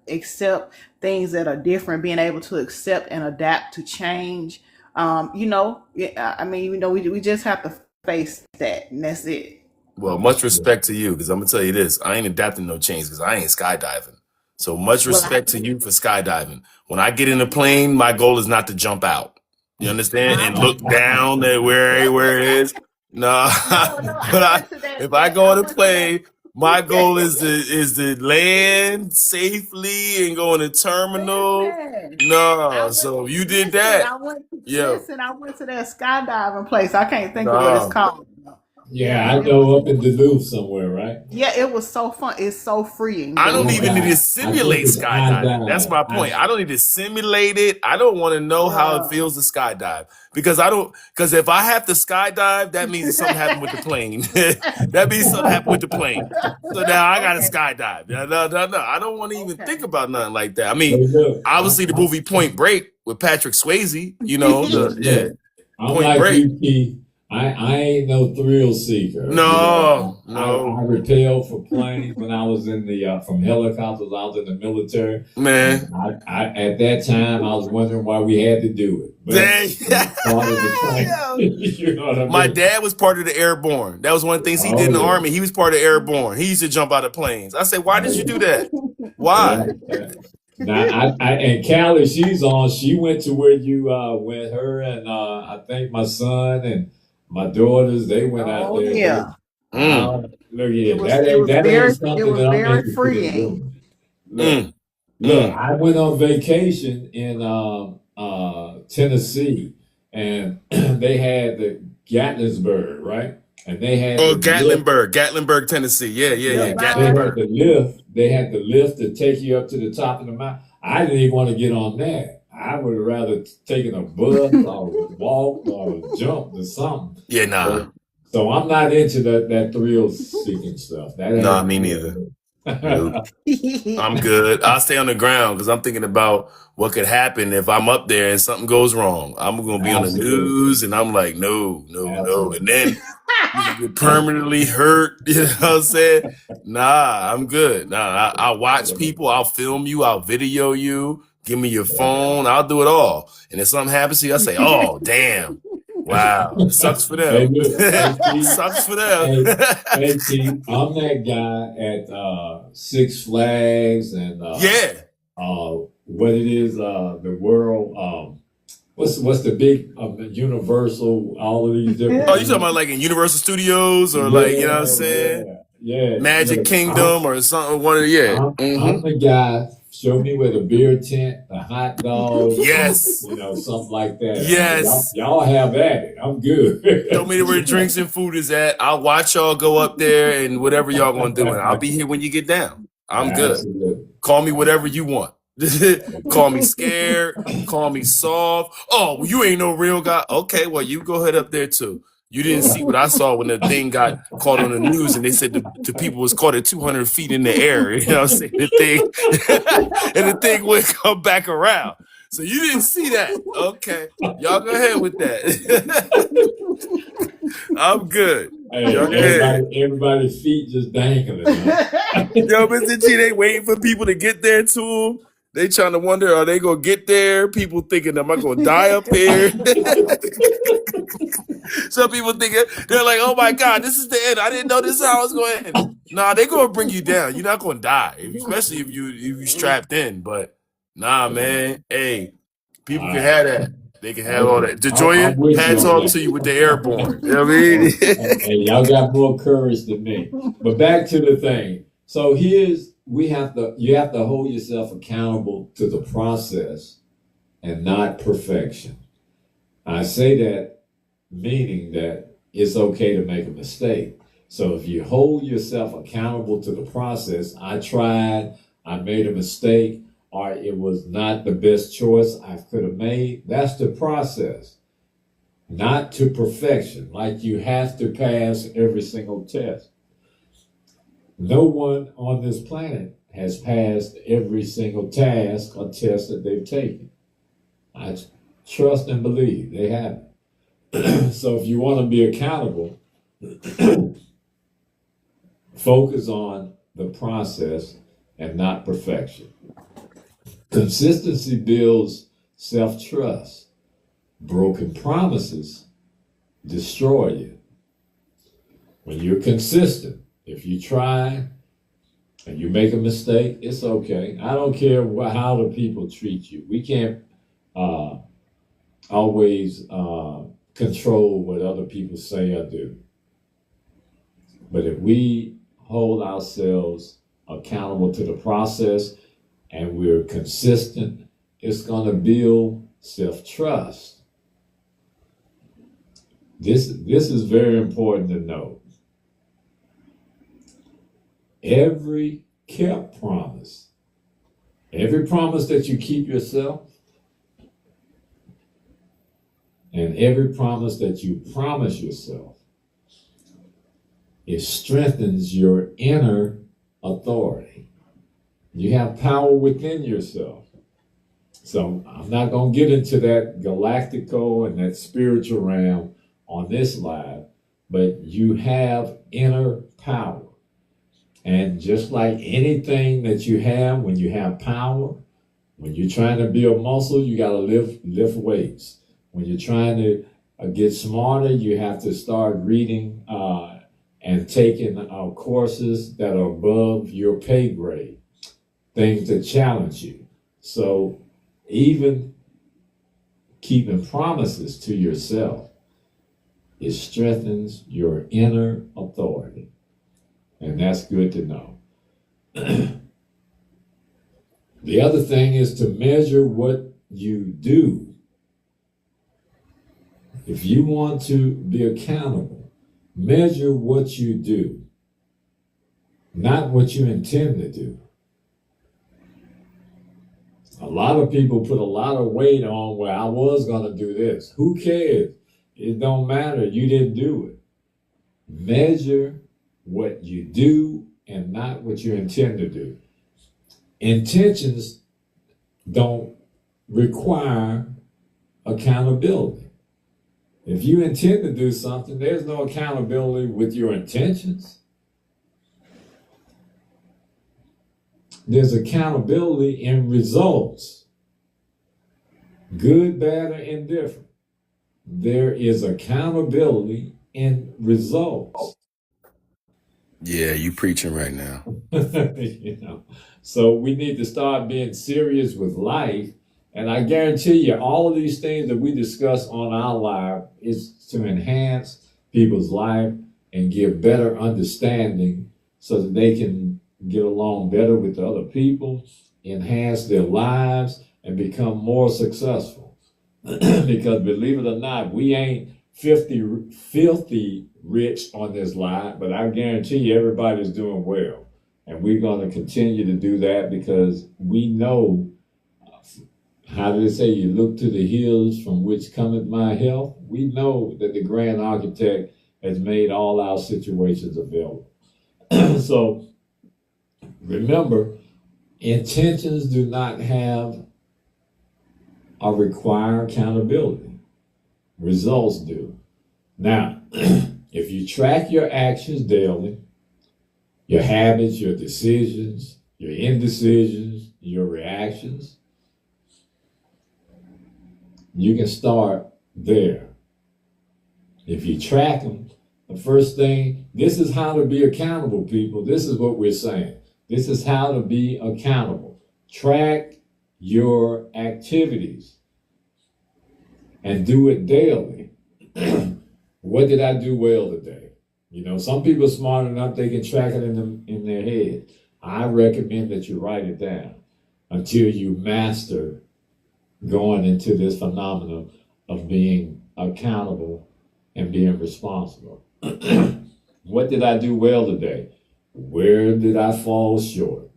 accept things that are different, being able to accept and adapt to change. We just have to face that, and that's it. Well, much respect to you, because I'm gonna tell you this: I ain't adapting no change, because I ain't skydiving. So much respect to you for skydiving. When I get in a plane, my goal is not to jump out. You understand? And look down at where it is. No, but if I go on a plane, my goal is to land safely and go in a terminal. No, so you did that. I went to that skydiving place. I can't think of what it's called. Yeah, I know up in Duluth somewhere, right? Yeah, it was so fun. It's so freeing. I don't even need to simulate skydiving. That's my point. I don't need to simulate it. I don't want to know how it feels to skydive, because if I have to skydive, that means something happened with the plane. That means something happened with the plane. So now I got to skydive. No. I don't want to even think about nothing like that. I mean, obviously the movie Point Break with Patrick Swayze, I'm Point like Break. you, Keith. I ain't no thrill seeker. No, I no, repelled for planes when I was in the from helicopters. I was in the military, and man. I at that time I was wondering why we had to do it, but Dang. it's part of the training. Yo. You know what I My mean? dad was part of the airborne. That was one of the things he did Oh in the yeah, army. He was part of airborne. He used to jump out of planes. I said, why oh did you do yeah, that? yeah. Why? Yeah. Now I and Callie, she's on. She went to where you went. Her and I think my son and my daughters. They went out Oh there. yeah. Mm, Look It here, was it was that very ain't it something was that I'm very interested in freeing. doing. Look, mm, look. mm. I went on vacation in Tennessee, and they had the Gatlinburg, right? And they had Oh, the lift. Gatlinburg, Tennessee. Yeah, yeah, Yep, yeah. Yeah, I heard. Gatlinburg. They had the lift to take you up to the top of the mountain. I didn't even want to get on that. I would have rather taken a bus or walk or jump or something. Yeah, nah. So, so I'm not into that thrill seeking stuff. That Nah, ain't me for neither. me. Nope. I'm good. I'll stay on the ground because I'm thinking about what could happen if I'm up there and something goes wrong. I'm going to be on the Absolutely. news and I'm like, no, no, no. And Absolutely. then you get permanently hurt. You know what I'm saying? Nah, I'm good. Nah, I'll watch people. I'll film you. I'll video you. Give me your phone. I'll do it all. And if something happens to you, I'll say, oh, damn. Wow. It sucks for Hey, them. look, hey, Keith, Sucks for them. hey, Keith, I'm that guy at Six Flags and Yeah. what it is, the world, what's the big Universal, all of these different Oh, you talking things. about like in Universal Studios or like, you know what I'm Yeah, saying? yeah. Magic Look, Kingdom or something. One of yeah. I'm the guy. Show me where the beer tent, the hot dogs, Yes. something like that. Yes. Y'all have at it. I'm good. Show me where drinks and food is at. I'll watch y'all go up there and whatever y'all gonna do, and I'll be here when you get down. I'm good. Absolutely. Call me whatever you want. Call me scared. Call me soft. Oh, well, you ain't no real guy. Okay, well, you go ahead up there too. You didn't see what I saw when the thing got caught on the news and they said the people was caught at 200 feet in the air. You know what I'm saying? The thing, and the thing would come back around. So you didn't see that. Okay. Y'all go ahead with that. I'm good. Hey, Y'all go ahead. everybody's feet just dangling. Huh? Yo, Mr. G, they waiting for people to get there to them. They trying to wonder, are they going to get there? People thinking, am I going to die up here? Some people thinking, they're like, oh my God, this is the end. I didn't know this is how it's going to end. Nah, they're going to bring you down. You're not going to die, especially if you strapped in. But nah, man, hey, people All can right. have that. They can have all Okay. that. DeJoya, I'm with you hats on off that. to you with the airborne. You know what I mean? Hey, y'all got more courage than me. But back to the thing. So you have to hold yourself accountable to the process and not perfection. I say that meaning that it's okay to make a mistake. So if you hold yourself accountable to the process, I tried, I made a mistake, or it was not the best choice I could have made, that's the process. Not to perfection, like you have to pass every single test. No one on this planet has passed every single task or test that they've taken. I trust and believe they haven't. So if you want to be accountable, focus on the process and not perfection. Consistency builds self-trust. Broken promises destroy you. When you're consistent, if you try and you make a mistake, it's okay. I don't care how the people treat you. We can't always control what other people say or do. But if we hold ourselves accountable to the process and we're consistent, it's going to build self-trust. This is very important to know. Every kept promise, every promise that you keep yourself, and every promise that you promise yourself, it strengthens your inner authority. You have power within yourself. So I'm not going to get into that galactical and that spiritual realm on this live, but you have inner power. And just like anything that you have, when you have power, when you're trying to build muscle, you got to lift weights. When you're trying to get smarter, you have to start reading and taking courses that are above your pay grade, things that challenge you. So even keeping promises to yourself, it strengthens your inner authority. And that's good to know. The other thing is to measure what you do. If you want to be accountable, measure what you do, not what you intend to do. A lot of people put a lot of weight on, well, I was going to do this. Who cares? It don't matter. You didn't do it. Measure what you do and not what you intend to do. Intentions don't require accountability. If you intend to do something, there's no accountability with your intentions. There's accountability in results, good, bad, or indifferent. There is accountability in results. Yeah, you preaching right now. So we need to start being serious with life. And I guarantee you, all of these things that we discuss on our live is to enhance people's life and give better understanding so that they can get along better with the other people, enhance their lives, and become more successful. Because believe it or not, we ain't filthy rich on this line, but I guarantee you everybody's doing well. And we're going to continue to do that because we know, how do they say, you look to the hills from which cometh my help? We know that the grand architect has made all our situations available. So remember, intentions do not have or require accountability. Results do. Now, if you track your actions daily, your habits, your decisions, your indecisions, your reactions, you can start there. If you track them, the first thing, this is how to be accountable, people. This is what we're saying. This is how to be accountable. Track your activities and do it daily. What did I do well today? You know, some people are smart enough they can track it in their head. I recommend that you write it down until you master going into this phenomenon of being accountable and being responsible. What did I do well today? Where did I fall short?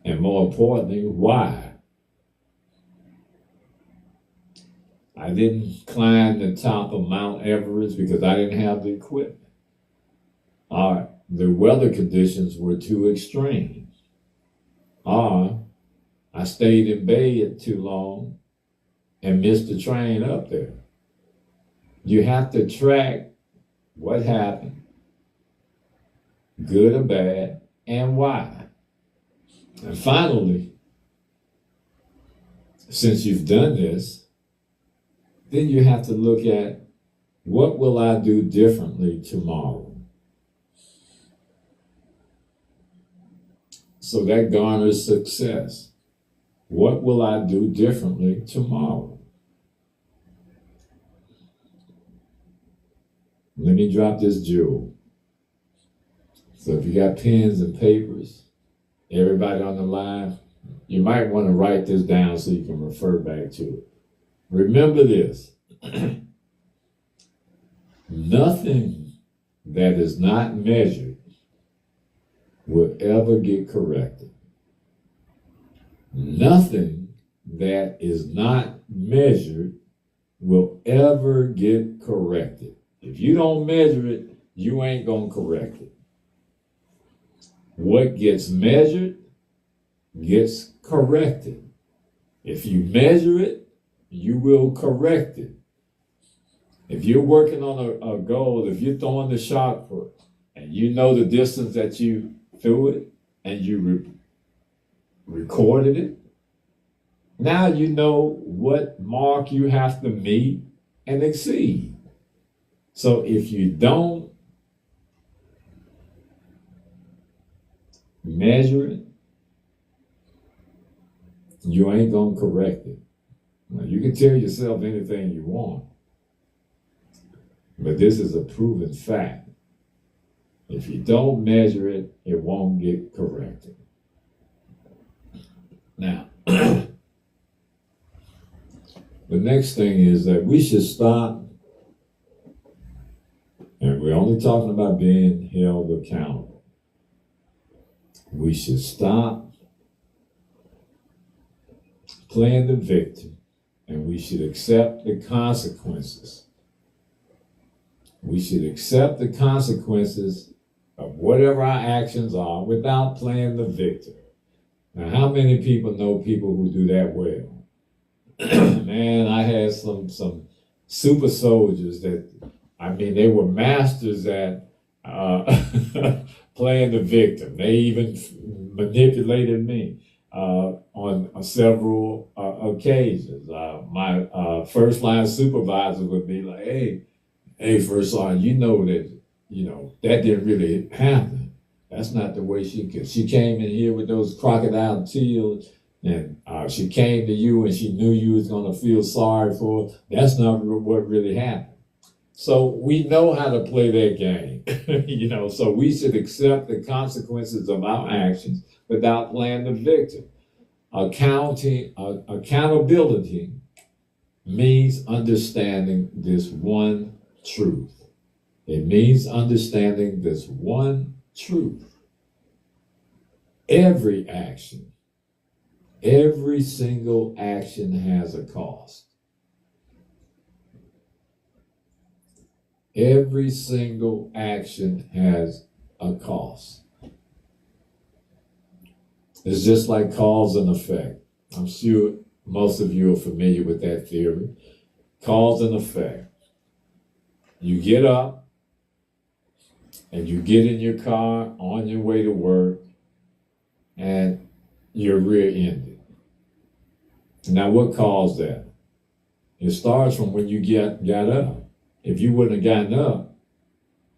And more importantly, why? I didn't climb the top of Mount Everest because I didn't have the equipment. The weather conditions were too extreme. I stayed in bed too long and missed the train up there. You have to track what happened, good or bad, and why. And finally, since you've done this, then you have to look at, what will I do differently tomorrow? So that garners success. What will I do differently tomorrow? Let me drop this jewel. So if you got pens and papers, everybody on the line, you might want to write this down so you can refer back to it. Remember this. Nothing that is not measured will ever get corrected. Nothing that is not measured will ever get corrected. If you don't measure it, you ain't gonna correct it. What gets measured gets corrected. If you measure it, you will correct it. If you're working on a goal, if you're throwing the shot put and you know the distance that you threw it and you recorded it, now you know what mark you have to meet and exceed. So if you don't measure it, you ain't gonna correct it. Now, you can tell yourself anything you want, but this is a proven fact. If you don't measure it, it won't get corrected. Now, the next thing is that we should stop, and we're only talking about being held accountable. We should stop playing the victim, and we should accept the consequences. We should accept the consequences of whatever our actions are without playing the victim. Now, how many people know people who do that well? Man, I had some super soldiers that, I mean, they were masters at playing the victim. They even manipulated me on several occasions. My first line supervisor would be like, hey, first line, you know that didn't really happen. That's not the way she came in here with those crocodile tears, and she came to you and she knew you was going to feel sorry for her. That's not what really happened. So we know how to play that game, so we should accept the consequences of our actions without playing the victim. Accountability means understanding this one truth. It means understanding this one truth. Every action, every single action has a cost. Every single action has a cost. It's just like cause and effect. I'm sure most of you are familiar with that theory. Cause and effect. You get up and you get in your car on your way to work and you're rear-ended. Now, what caused that? It starts from when you got up. If you wouldn't have gotten up,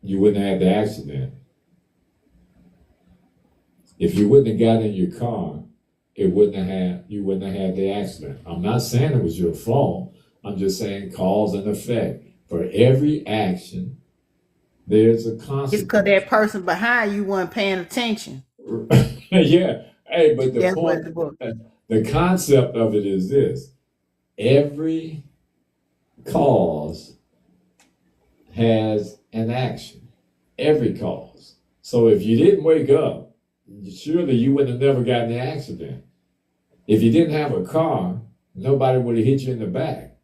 you wouldn't have had the accident. If you wouldn't have got in your car, you wouldn't have had the accident. I'm not saying it was your fault. I'm just saying cause and effect. For every action, there's a consequence. It's because that person behind you wasn't paying attention. Yeah. Hey, but That's what the book. the concept of it is this. Every cause has an action. Every cause. So if you didn't wake up, surely you would have never gotten the accident. If you didn't have a car, nobody would have hit you in the back.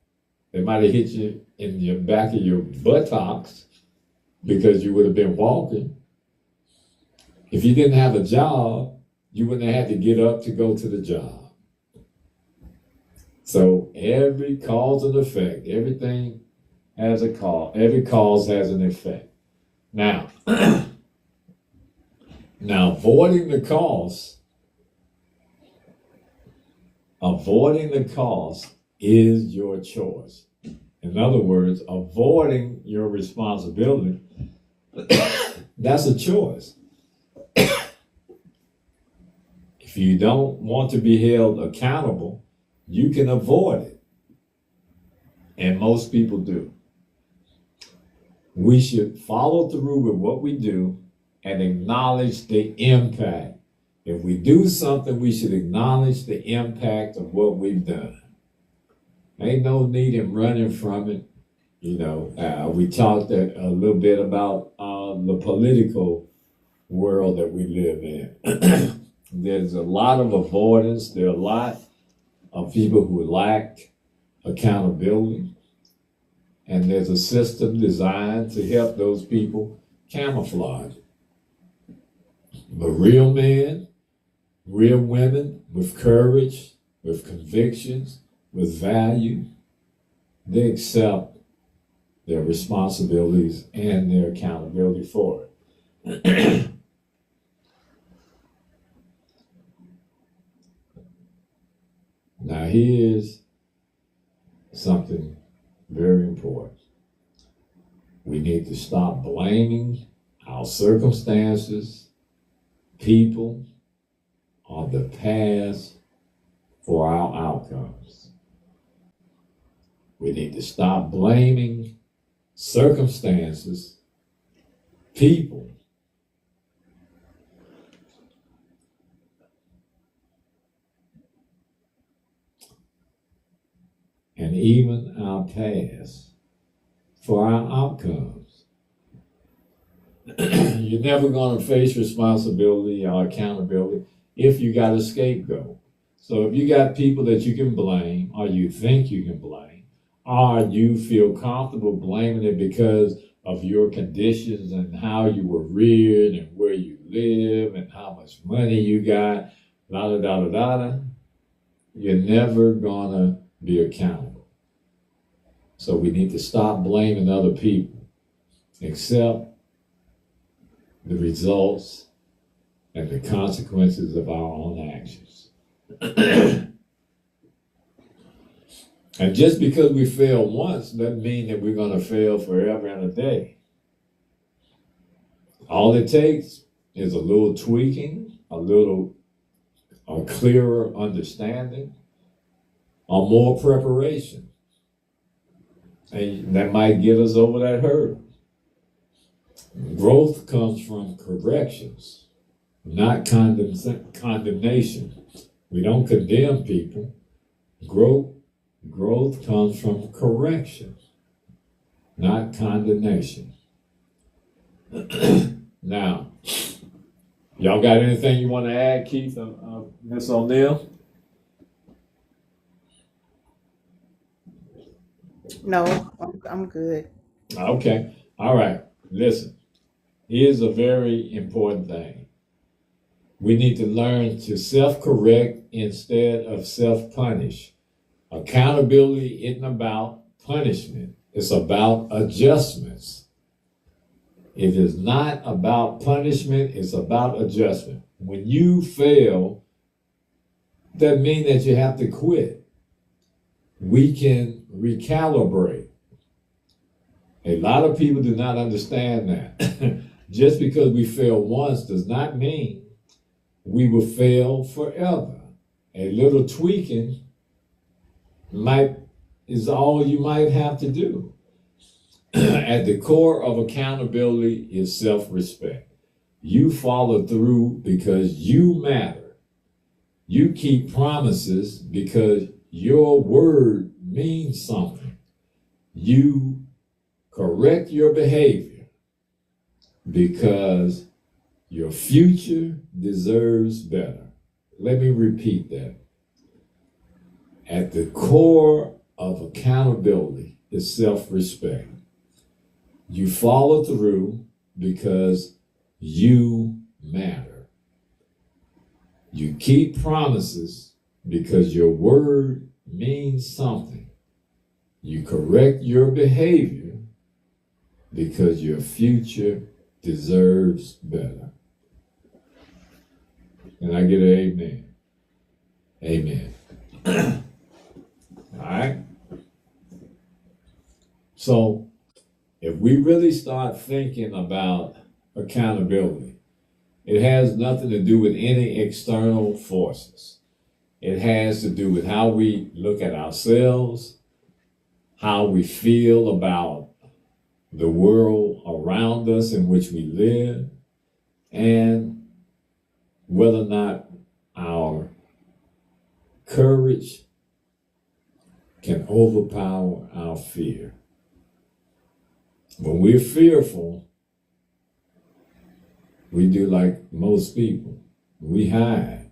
They might have hit you in the back of your buttocks because you would have been walking. If you didn't have a job, you wouldn't have had to get up to go to the job. So every cause and effect, everything has a cause. Every cause has an effect. Now, avoiding the cause is your choice. In other words, avoiding your responsibility, that's a choice. If you don't want to be held accountable, you can avoid it. And most people do. We should follow through with what we do and acknowledge the impact. If we do something, we should acknowledge the impact of what we've done. Ain't no need in running from it. We talked a little bit about the political world that we live in. There's a lot of avoidance. There are a lot of people who lack accountability. And there's a system designed to help those people camouflage. But real men, real women with courage, with convictions, with value, they accept their responsibilities and their accountability for it. Now, here's something very important. We need to stop blaming our circumstances, people, or the past for our outcomes. We need to stop blaming circumstances, people, and even our past for our outcomes. You're never going to face responsibility or accountability if you got a scapegoat. So if you got people that you can blame, or you think you can blame, or you feel comfortable blaming it because of your conditions and how you were reared and where you live and how much money you got, la da da da da da, you're never gonna be accountable. So we need to stop blaming other people, accept the results and the consequences of our own actions. And just because we fail once doesn't mean that we're going to fail forever and a day. All it takes is a little tweaking, a clearer understanding, or more preparation. And that might get us over that hurdle. Growth comes from corrections, not condemnation. We don't condemn people. Growth comes from correction, not condemnation. Now, y'all got anything you want to add, Keith, Miss O'Neill? No, I'm good. Okay. All right. Listen, here's a very important thing. We need to learn to self-correct instead of self-punish. Accountability isn't about punishment. It's about adjustments. It is not about punishment. It's about adjustment. When you fail, that means that you have to quit. We can recalibrate. A lot of people do not understand that. Just because we fail once does not mean we will fail forever. A little tweaking is all you might have to do. At the core of accountability is self-respect. You follow through because you matter. You keep promises because your word means something. You correct your behavior because your future deserves better. Let me repeat that. At the core of accountability is self-respect. You follow through because you matter. You keep promises because your word means something. You correct your behavior because your future deserves better. And I get an amen. Amen. All right? So, if we really start thinking about accountability, it has nothing to do with any external forces. It has to do with how we look at ourselves, how we feel about the world around us in which we live, and whether or not our courage can overpower our fear. When we're fearful, we do like most people. We hide.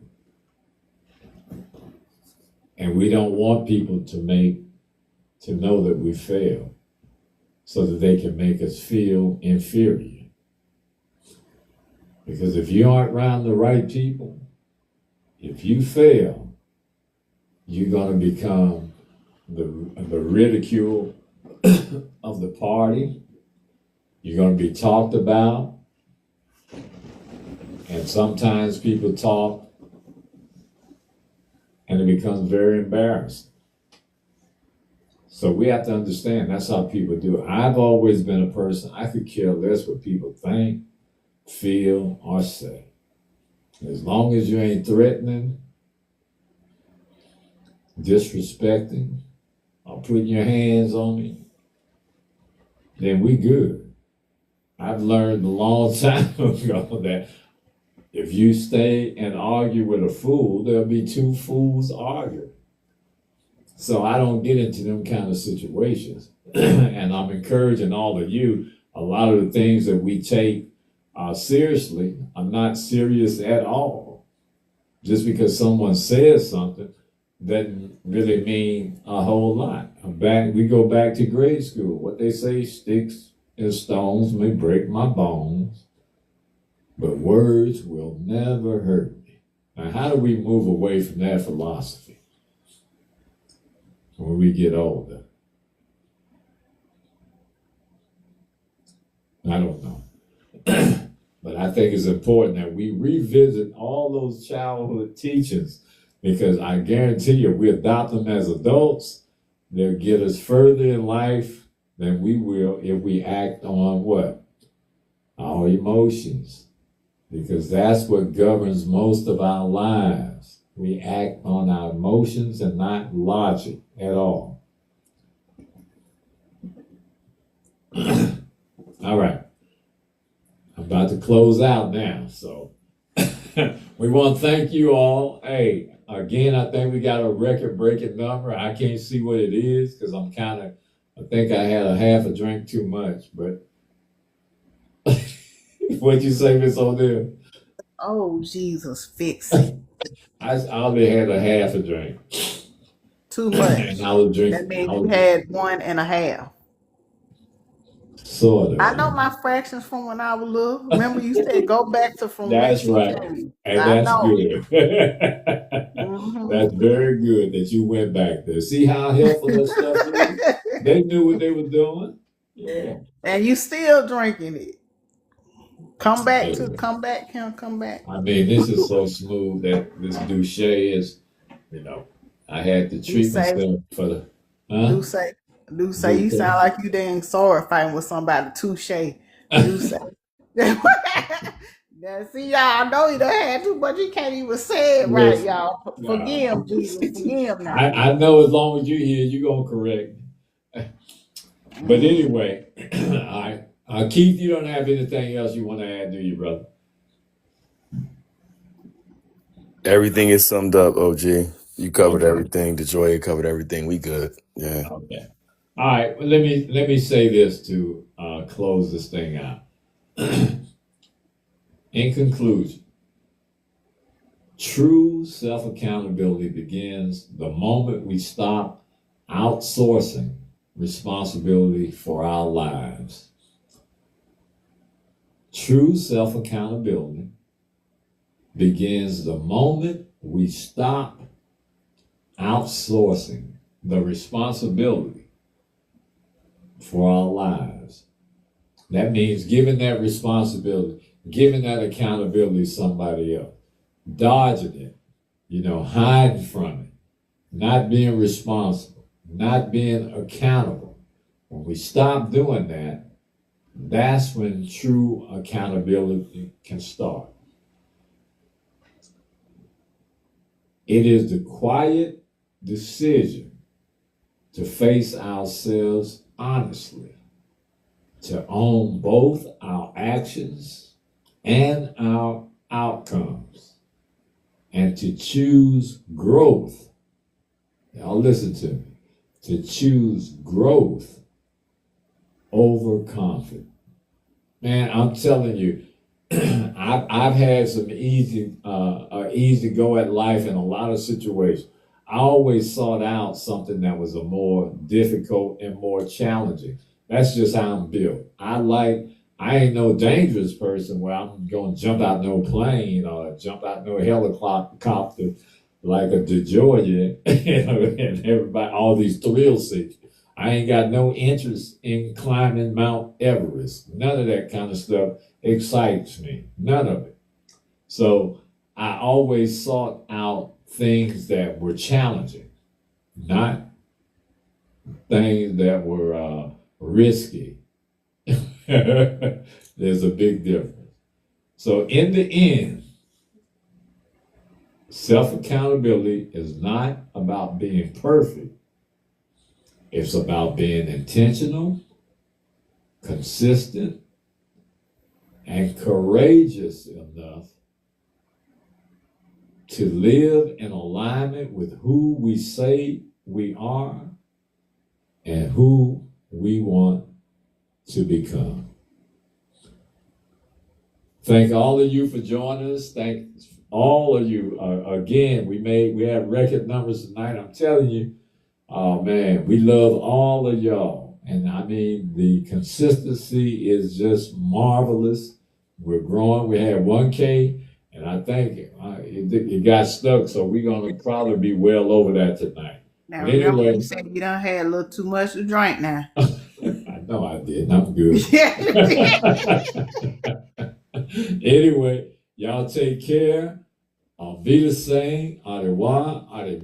And we don't want people to know that we fail so that they can make us feel inferior. Because if you aren't around the right people, if you fail, you're going to become the ridicule of the party. You're going to be talked about. And sometimes people talk and it becomes very embarrassing. So we have to understand that's how people do it. I've always been a person, I could care less what people think, feel, or say. As long as you ain't threatening, disrespecting, or putting your hands on me, then we good. I've learned a long time ago that if you stay and argue with a fool, there'll be two fools arguing. So I don't get into them kind of situations. And I'm encouraging all of you, a lot of the things that we take seriously are not serious at all. Just because someone says something doesn't really mean a whole lot. We go back to grade school. What they say, sticks and stones may break my bones, but words will never hurt me. Now, how do we move away from that philosophy when we get older? I don't know. But I think it's important that we revisit all those childhood teachings, because I guarantee you, if we adopt them as adults, they'll get us further in life than we will if we act on what? Our emotions. Because that's what governs most of our lives. We act on our emotions and not logic at all. All right. I'm about to close out now. So we want to thank you all. Hey, again, I think we got a record-breaking number. I can't see what it is because I think I had a half a drink too much, but what'd you say, Miss O'Neill? Oh, Jesus, fix it. I only had a half a drink. Too much. And I was That drinking. means you had 1.5. Sort of. I know my fractions from when I was little. Remember you said go back to from That's when right. came. And I that's know. good. Mhm. That's very good that you went back there. See how helpful that stuff is? They knew what they were doing. Yeah. And you still drinking it. Come back, Kim. Come back. I mean, this is so smooth that this Douche is, I had to treat myself for the, Do say, you sound like you dang sword fighting with somebody. Touche. Do say. Now, see, y'all, I know you done had to, but you can't even say it right, y'all. Forgive him, Jesus. Forgive him now. I know as long as you're here, you're going to correct me. But anyway, all right. Keith, you don't have anything else you want to add, do you, brother? Everything is summed up, OG. You covered everything. DeJoya covered everything. We good. Yeah. Okay. All right. Well, let me say this to close this thing out. In conclusion, true self-accountability begins the moment we stop outsourcing responsibility for our lives. True self-accountability begins the moment we stop outsourcing the responsibility for our lives. That means giving that responsibility, giving that accountability to somebody else, dodging it, hiding from it, not being responsible, not being accountable. When we stop doing that, that's when true accountability can start. It is the quiet decision to face ourselves honestly, to own both our actions and our outcomes, and to choose growth. Y'all listen to me. To choose growth over confidence. Man, I'm telling you, I've had some easy go at life in a lot of situations. I always sought out something that was a more difficult and more challenging. That's just how I'm built. I ain't no dangerous person where I'm going to jump out no plane or jump out no helicopter like a DeJoya and everybody, all these thrill seekers. I ain't got no interest in climbing Mount Everest. None of that kind of stuff excites me. None of it. So I always sought out things that were challenging, not things that were risky. There's a big difference. So in the end, self-accountability is not about being perfect. It's about being intentional, consistent, and courageous enough to live in alignment with who we say we are and who we want to become. Thank all of you for joining us. Thank all of you. Again, we have record numbers tonight. I'm telling you, oh man, we love all of y'all. And I mean, the consistency is just marvelous. We're growing. We had 1K, and I think it got stuck, so we're going to probably be well over that tonight. Now But remember, anyway, you said you done had a little too much to drink now. I know I did. I'm good. Yeah. Anyway, y'all take care. Auf Wiedersehen, au revoir, au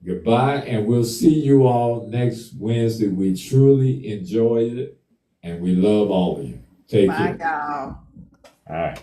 goodbye, and we'll see you all next Wednesday. We truly enjoyed it, and we love all of you. Take Bye, care. y'all. All right.